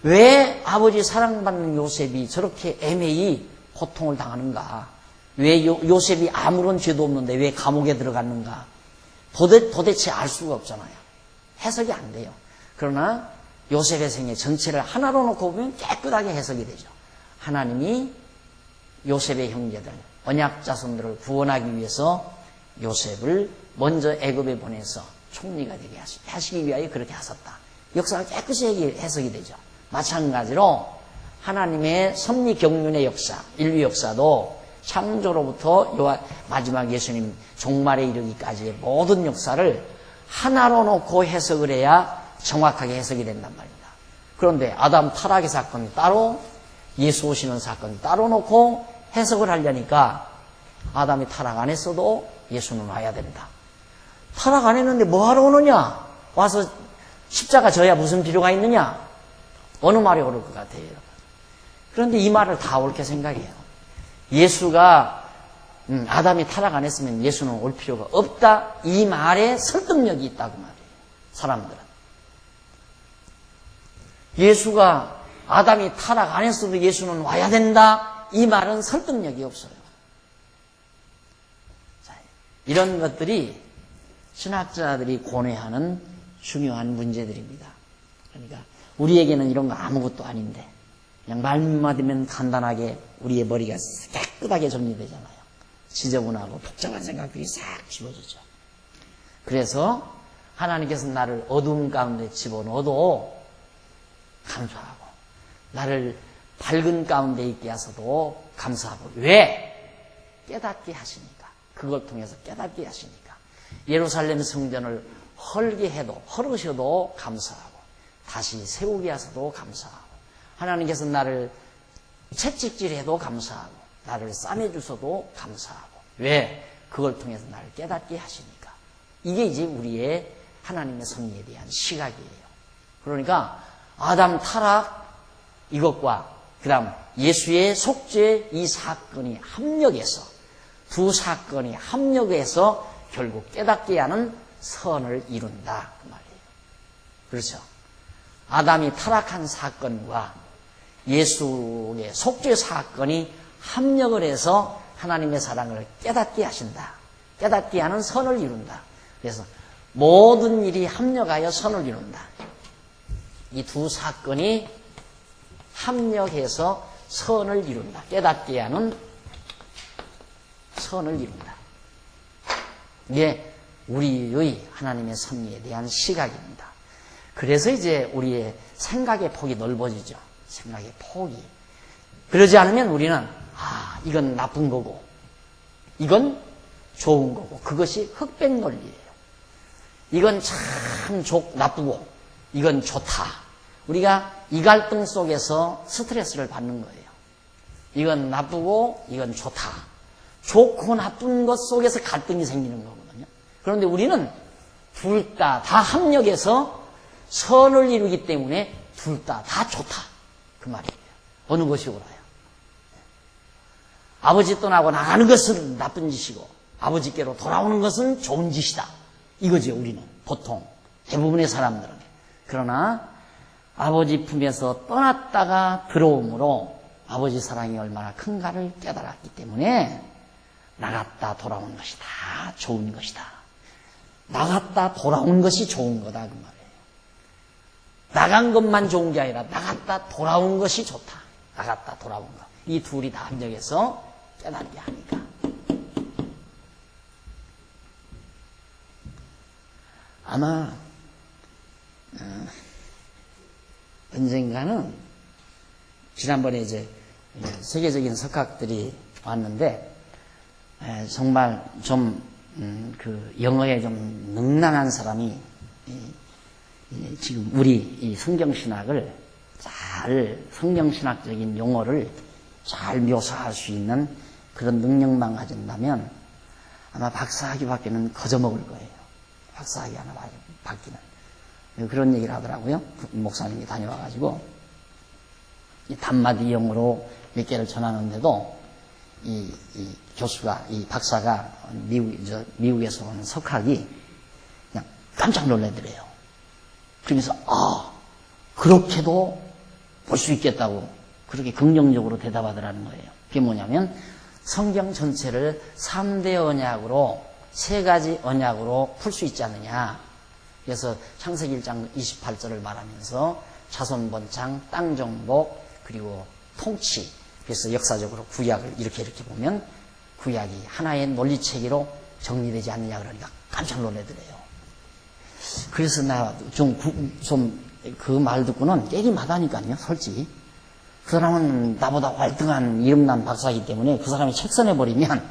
왜 아버지 사랑받는 요셉이 저렇게 애매히 고통을 당하는가? 왜 요셉이 아무런 죄도 없는데 왜 감옥에 들어갔는가? 도대체 알 수가 없잖아요. 해석이 안 돼요. 그러나 요셉의 생애 전체를 하나로 놓고 보면 깨끗하게 해석이 되죠. 하나님이 요셉의 형제들, 언약 자손들을 구원하기 위해서 요셉을 먼저 애굽에 보내서 총리가 되게 하시기 위하여 그렇게 하셨다. 역사가 깨끗이 해석이 되죠. 마찬가지로 하나님의 섭리 경륜의 역사, 인류 역사도 창조로부터 마지막 예수님 종말에 이르기까지의 모든 역사를 하나로 놓고 해석을 해야 정확하게 해석이 된단 말입니다. 그런데 아담 타락의 사건이 따로, 예수 오시는 사건이 따로 놓고 해석을 하려니까 아담이 타락 안 했어도 예수는 와야 된다. 타락 안 했는데 뭐하러 오느냐? 와서 십자가 져야 무슨 필요가 있느냐? 어느 말이 옳을 것 같아요, 여러분? 그런데 이 말을 다 옳게 생각해요. 예수가 아담이 타락 안 했으면 예수는 올 필요가 없다. 이 말에 설득력이 있다고 말이에요. 사람들은. 예수가 아담이 타락 안 했어도 예수는 와야 된다. 이 말은 설득력이 없어요. 자, 이런 것들이 신학자들이 고뇌하는 중요한 문제들입니다. 그러니까 우리에게는 이런 거 아무것도 아닌데 그냥 말만 되면 간단하게 우리의 머리가 깨끗하게 정리되잖아요. 지저분하고 복잡한 생각들이 싹 지워지죠. 그래서 하나님께서 나를 어두움 가운데 집어넣어도 감사하고, 나를 밝은 가운데 있게 하셔도 감사하고. 왜? 깨닫게 하시니까. 그걸 통해서 깨닫게 하시니까. 예루살렘 성전을 헐으셔도 감사하고, 다시 세우게 하셔도 감사하고, 하나님께서 나를 채찍질해도 감사하고, 나를 싸매주셔도 감사하고. 왜? 그걸 통해서 나를 깨닫게 하시니까. 이게 이제 우리의 하나님의 섭리에 대한 시각이에요. 그러니까 아담 타락 이것과 그 다음 예수의 속죄 이 사건이 합력해서, 두 사건이 합력해서 결국 깨닫게 하는 선을 이룬다 그 말이에요. 그렇죠? 아담이 타락한 사건과 예수의 속죄 사건이 합력을 해서 하나님의 사랑을 깨닫게 하신다. 깨닫게 하는 선을 이룬다. 그래서 모든 일이 합력하여 선을 이룬다. 이 두 사건이 합력해서 선을 이룬다. 깨닫게 하는 선을 이룬다. 이게 우리의 하나님의 섭리에 대한 시각입니다. 그래서 이제 우리의 생각의 폭이 넓어지죠. 생각의 폭이. 그러지 않으면 우리는 이건 나쁜 거고 이건 좋은 거고, 그것이 흑백 논리예요. 이건 참 나쁘고 이건 좋다. 우리가 이 갈등 속에서 스트레스를 받는 거예요. 이건 나쁘고 이건 좋다. 좋고 나쁜 것 속에서 갈등이 생기는 거거든요. 그런데 우리는 둘 다 합력해서 선을 이루기 때문에 둘 다 좋다. 그 말이에요. 어느 것이 옳아요? 아버지 떠나고 나가는 것은 나쁜 짓이고 아버지께로 돌아오는 것은 좋은 짓이다. 이거죠, 우리는. 보통 대부분의 사람들은. 그러나 아버지 품에서 떠났다가 들어옴으로 아버지 사랑이 얼마나 큰가를 깨달았기 때문에 나갔다 돌아오는 것이 다 좋은 것이다. 나갔다 돌아온 것이 좋은 거다, 그 말이에요. 나간 것만 좋은 게 아니라 나갔다 돌아온 것이 좋다. 나갔다 돌아온 것. 이 둘이 다 합력해서 깨닫게 하니까. 아마 언젠가는 지난번에 이제 세계적인 석학들이 왔는데 정말 좀 그 영어에 좀 능란한 사람이 지금 우리 이 성경신학을 잘 성경신학적인 용어를 잘 묘사할 수 있는 그런 능력만 가진다면 아마 박사학위밖에는 거저먹을 거예요. 박사학위 하나 받기는. 그런 얘기를 하더라고요. 목사님이 다녀와가지고 이 단마디 영어로 몇 개를 전하는데도 이 교수가, 이 박사가 미국에서 오는 석학이 그냥 깜짝 놀래더래요. 그러면서 그렇게도 볼 수 있겠다고 그렇게 긍정적으로 대답하더라는 거예요. 그게 뭐냐면 성경 전체를 3대 언약으로 3가지 언약으로 풀 수 있지 않느냐. 그래서 창세기 1장 28절을 말하면서 자손 번창, 땅 정복, 그리고 통치. 그래서 역사적으로 구약을 이렇게 보면 구약이 하나의 논리체계로 정리되지 않느냐 그러니까 깜짝 놀래더래요. 그래서 나 좀 그 말 듣고는 깨기마다니까요, 솔직히. 그 사람은 나보다 월등한 이름난 박사이기 때문에 그 사람이 책 써내버리면,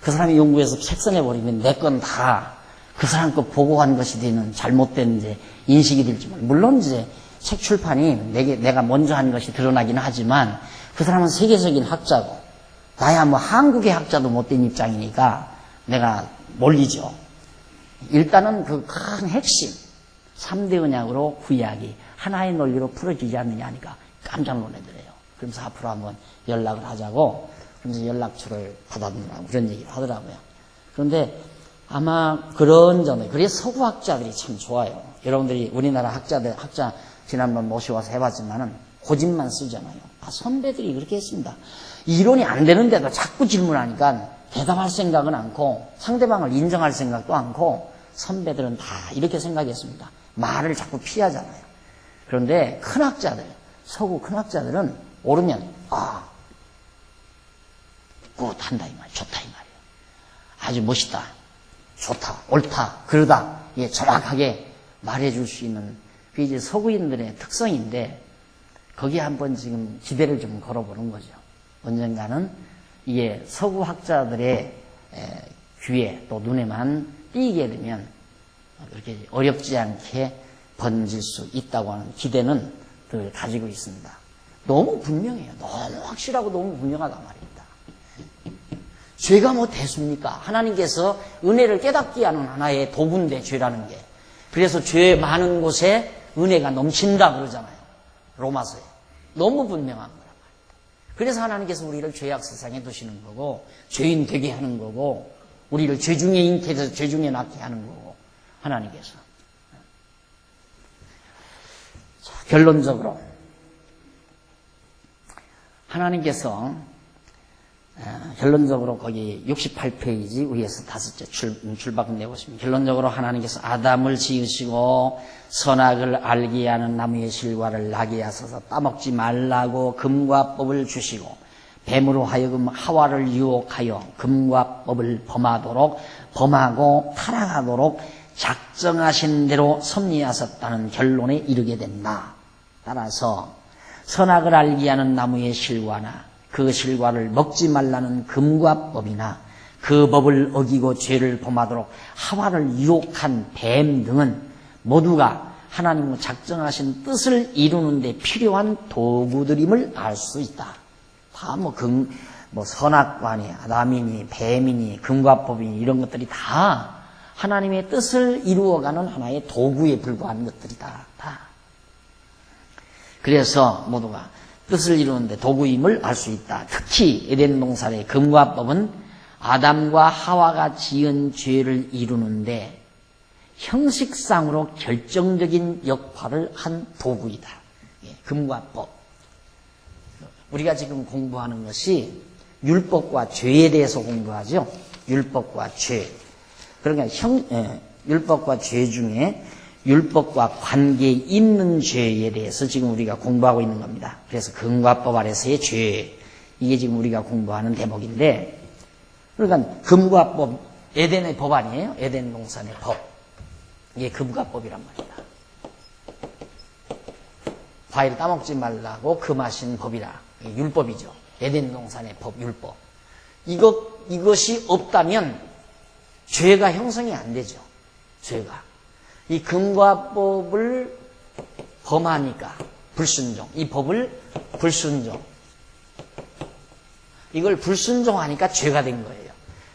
그 사람이 연구해서 책 써내버리면 내 건 다 그 사람 거 보고한 것이 되는 잘못된 이제 인식이 될지만, 물론 이제 책 출판이 내가 먼저 한 것이 드러나기는 하지만 그 사람은 세계적인 학자고 나야 뭐 한국의 학자도 못된 입장이니까 내가 몰리죠. 일단은 그 큰 핵심 3대 언약으로 구약이 하나의 논리로 풀어지지 않느냐 하니까 깜짝 놀라더래요. 그러면서 앞으로 한번 연락을 하자고 그러면서 연락처를 받아두라고 그런 얘기를 하더라고요. 그런데 아마 그런 점에, 그래서 서구학자들이 참 좋아요. 여러분들이 우리나라 학자 지난번 모셔와서 해봤지만은 고집만 쓰잖아요. 선배들이 그렇게 했습니다. 이론이 안 되는데도 자꾸 질문하니까 대답할 생각은 않고 상대방을 인정할 생각도 않고 선배들은 다 이렇게 생각했습니다. 말을 자꾸 피하잖아요. 그런데 큰 학자들, 서구 큰 학자들은 오르면 굿한다 이 말, 좋다 이 말이에요. 아주 멋있다, 좋다, 옳다, 그러다, 예, 정확하게 말해줄 수 있는 그게 이제 서구인들의 특성인데 거기에 한번 지금 기대를 좀 걸어보는 거죠. 언젠가는 이게 서구 학자들의 귀에 또 눈에만 띄게 되면 그렇게 어렵지 않게 번질 수 있다고 하는 기대는 늘 가지고 있습니다. 너무 분명해요. 너무 확실하고 너무 분명하단 말입니다. 죄가 뭐 대수입니까? 하나님께서 은혜를 깨닫게 하는 하나의 도구인데 죄라는 게. 그래서 죄 많은 곳에 은혜가 넘친다 그러잖아요. 로마서에. 너무 분명한 거란 말입니다. 그래서 하나님께서 우리를 죄악 세상에 두시는 거고 죄인 되게 하는 거고 우리를 죄 중에 잉태해서 죄 중에 낳게 하는 거고 하나님께서. 자, 결론적으로 하나님께서 결론적으로 거기 68페이지 위에서 5째 출발을 내보시면 결론적으로 하나님께서 아담을 지으시고 선악을 알게 하는 나무의 실과를 나게 하셔서 따먹지 말라고 금과 법을 주시고 뱀으로 하여금 하와를 유혹하여 금과 법을 범하고 타락하도록 작정하신 대로 섭리하셨다는 결론에 이르게 된다. 따라서 선악을 알게 하는 나무의 실과나 그 실과를 먹지 말라는 금과 법이나 그 법을 어기고 죄를 범하도록 하와를 유혹한 뱀 등은 모두가 하나님의 작정하신 뜻을 이루는 데 필요한 도구들임을 알 수 있다. 다 선악과니, 아담이니, 뱀이니, 금과법이니 이런 것들이 다 하나님의 뜻을 이루어가는 하나의 도구에 불과한 것들이다. 다. 그래서 모두가 뜻을 이루는데 도구임을 알 수 있다. 특히 에덴 동산의 금과법은 아담과 하와가 지은 죄를 이루는데 형식상으로 결정적인 역할을 한 도구이다. 금과법. 우리가 지금 공부하는 것이 율법과 죄에 대해서 공부하죠. 율법과 죄. 그러니까 율법과 죄 중에 율법과 관계 있는 죄에 대해서 지금 우리가 공부하고 있는 겁니다. 그래서 금과법 아래서의 죄. 이게 지금 우리가 공부하는 대목인데, 그러니까 금과법, 에덴의 법 아니에요? 에덴 동산의 법. 이게 금과법이란 말이다. 과일 따먹지 말라고 금하신 법이라. 율법이죠. 에덴 동산의 법, 율법. 이것이 없다면 죄가 형성이 안 되죠. 죄가. 이 금과법을 범하니까 불순종. 이 법을 불순종. 이걸 불순종하니까 죄가 된 거예요.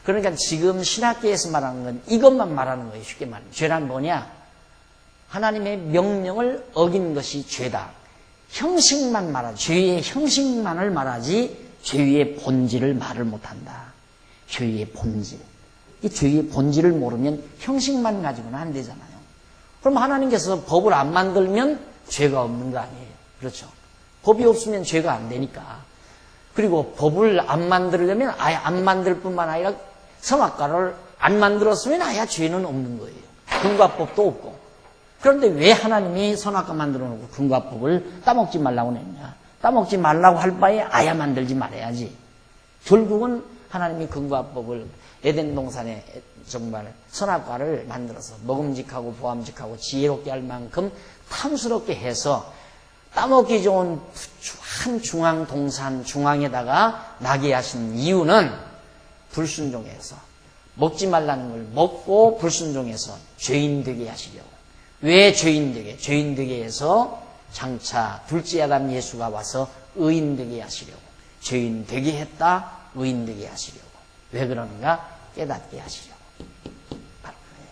그러니까 지금 신학계에서 말하는 건 이것만 말하는 거예요. 쉽게 말하면. 죄란 뭐냐? 하나님의 명령을 어긴 것이 죄다. 형식만 말하지. 죄의 형식만을 말하지 죄의 본질을 말을 못한다. 죄의 본질. 이 죄의 본질을 모르면 형식만 가지고는 안 되잖아요. 그럼 하나님께서 법을 안 만들면 죄가 없는 거 아니에요. 그렇죠? 법이 없으면 죄가 안 되니까. 그리고 법을 안 만들려면 아예 안 만들 뿐만 아니라 선악과를 안 만들었으면 아예 죄는 없는 거예요. 금과법도 없고. 그런데 왜 하나님이 선악과 만들어 놓고 금과법을 따먹지 말라고 냈냐? 따먹지 말라고 할 바에 아예 만들지 말아야지. 결국은 하나님이 금과법을 에덴 동산에 정말 선악과를 만들어서 먹음직하고 보암직하고 지혜롭게 할 만큼 탐스럽게 해서 따먹기 좋은 한 중앙 동산 중앙에다가 나게 하신 이유는 불순종해서 먹지 말라는 걸 먹고 불순종해서 죄인 되게 하시려고. 왜 죄인 되게? 죄인 되게 해서 장차 둘째 아담 예수가 와서 의인 되게 하시려고. 죄인 되게 했다, 의인 되게 하시려고. 왜 그러는가? 깨닫게 하시려고. 바로 그래요.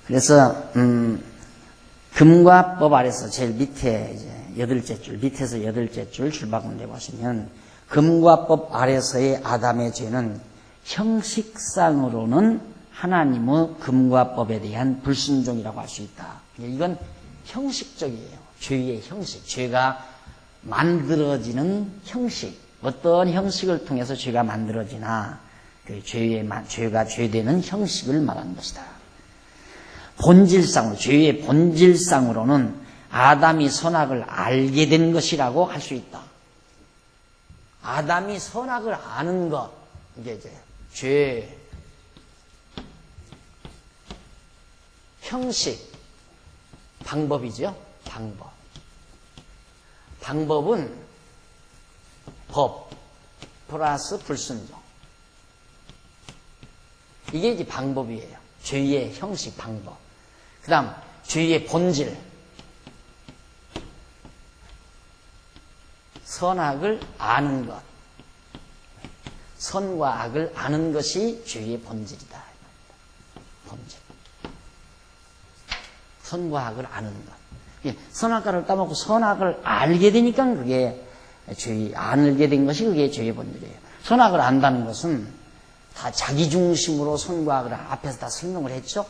그래서 금과법 아래서 제일 밑에 이제 8째 줄, 밑에서 8째 줄 줄바꿈대 보시면 금과법 아래서의 아담의 죄는 형식상으로는 하나님의 금과법에 대한 불순종이라고 할 수 있다. 이건 형식적이에요. 죄의 형식. 죄가 만들어지는 형식. 어떤 형식을 통해서 죄가 만들어지나 그 죄가 죄되는 형식을 말하는 것이다. 본질상으로, 죄의 본질상으로는 아담이 선악을 알게 된 것이라고 할 수 있다. 아담이 선악을 아는 것, 이게 이제 죄, 형식, 방법이죠. 방법. 방법은 법 플러스 불순종. 이게 이제 방법이에요. 죄의 형식, 방법. 그 다음, 죄의 본질. 선악을 아는 것. 선과 악을 아는 것이 죄의 본질이다. 본질. 선과 악을 아는 것. 선악과를 따먹고 선악을 알게 되니까 그게 알게 된 것이 그게 죄의 본질이에요. 선악을 안다는 것은 다 자기 중심으로 선과 악을 앞에서 다 설명을 했죠.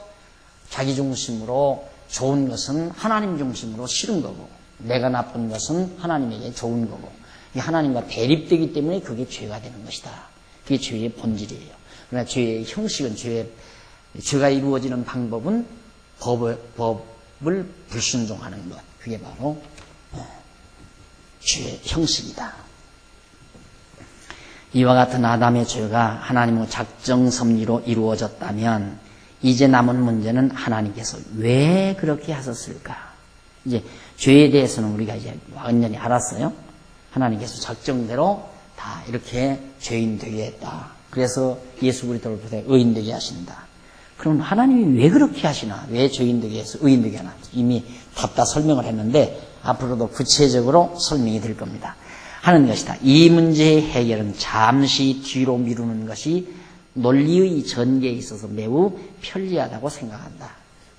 자기 중심으로 좋은 것은 하나님 중심으로 싫은 거고, 내가 나쁜 것은 하나님에게 좋은 거고, 하나님과 대립되기 때문에 그게 죄가 되는 것이다. 그게 죄의 본질이에요. 그러나 죄의 형식은 죄가 이루어지는 방법은 법을 불순종하는 것. 그게 바로 죄의 형식이다. 이와 같은 아담의 죄가 하나님의 작정 섭리로 이루어졌다면 이제 남은 문제는 하나님께서 왜 그렇게 하셨을까? 이제 죄에 대해서는 우리가 이제 완전히 알았어요. 하나님께서 작정대로 다 이렇게 죄인 되게 했다. 그래서 예수 그리스도를 통해 의인 되게 하신다. 그럼 하나님이 왜 그렇게 하시나? 왜 죄인 되게 해서 의인 되게 하나? 이미 답다 설명을 했는데 앞으로도 구체적으로 설명이 될 겁니다. 하는 것이다. 이 문제의 해결은 잠시 뒤로 미루는 것이 논리의 전개에 있어서 매우 편리하다고 생각한다.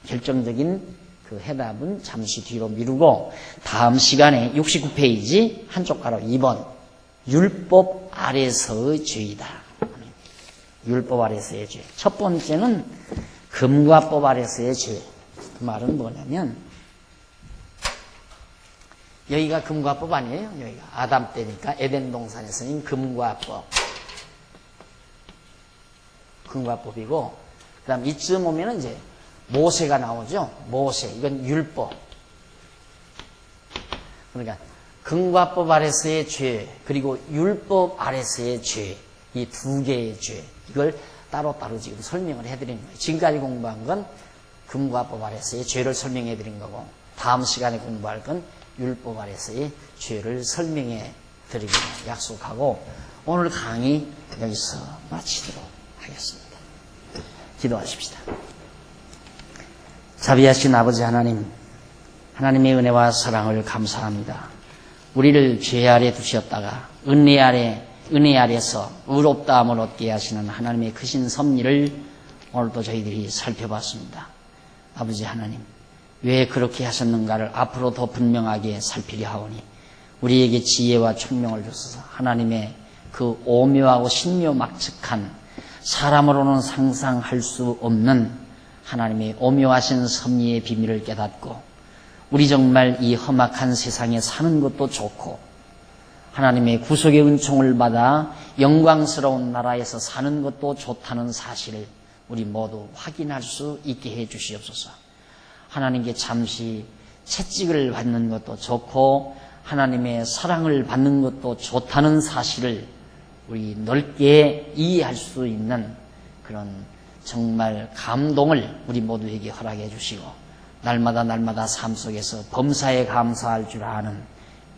결정적인 그 해답은 잠시 뒤로 미루고 다음 시간에 69페이지 한쪽 가로 2번 율법 아래서의 죄이다. 율법 아래서의 죄. 첫 번째는 금과 법 아래서의 죄. 그 말은 뭐냐면 여기가 금과 법 아니에요. 여기가 아담 때니까 에덴 동산에서는 금과 법. 금과 법이고 그 다음 이쯤 오면은 이제 모세가 나오죠. 모세. 이건 율법. 그러니까 금과 법 아래서의 죄 그리고 율법 아래서의 죄. 이 두 개의 죄. 이걸 따로따로 지금 설명을 해드리는 거예요. 지금까지 공부한 건 금과 법 아래서의 죄를 설명해 드린 거고 다음 시간에 공부할 건 율법 아래서의 죄를 설명해 드리기로 약속하고 오늘 강의 여기서 마치도록 하겠습니다. 기도하십시다. 자비하신 아버지 하나님, 하나님의 은혜와 사랑을 감사합니다. 우리를 죄 아래 두셨다가 은혜 아래서 의롭다함을 얻게 하시는 하나님의 크신 섭리를 오늘도 저희들이 살펴봤습니다. 아버지 하나님, 왜 그렇게 하셨는가를 앞으로 더 분명하게 살피려 하오니 우리에게 지혜와 총명을 주소서. 하나님의 그 오묘하고 신묘막측한 사람으로는 상상할 수 없는 하나님의 오묘하신 섭리의 비밀을 깨닫고 우리 정말 이 험악한 세상에 사는 것도 좋고 하나님의 구속의 은총을 받아 영광스러운 나라에서 사는 것도 좋다는 사실을 우리 모두 확인할 수 있게 해 주시옵소서. 하나님께 잠시 채찍을 받는 것도 좋고 하나님의 사랑을 받는 것도 좋다는 사실을 우리 넓게 이해할 수 있는 그런 정말 감동을 우리 모두에게 허락해 주시고 날마다 삶 속에서 범사에 감사할 줄 아는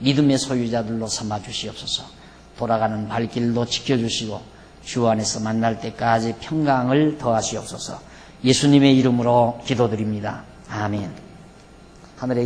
믿음의 소유자들로 삼아 주시옵소서. 돌아가는 발길도 지켜주시고 주 안에서 만날 때까지 평강을 더하시옵소서. 예수님의 이름으로 기도드립니다. 아멘. 하늘의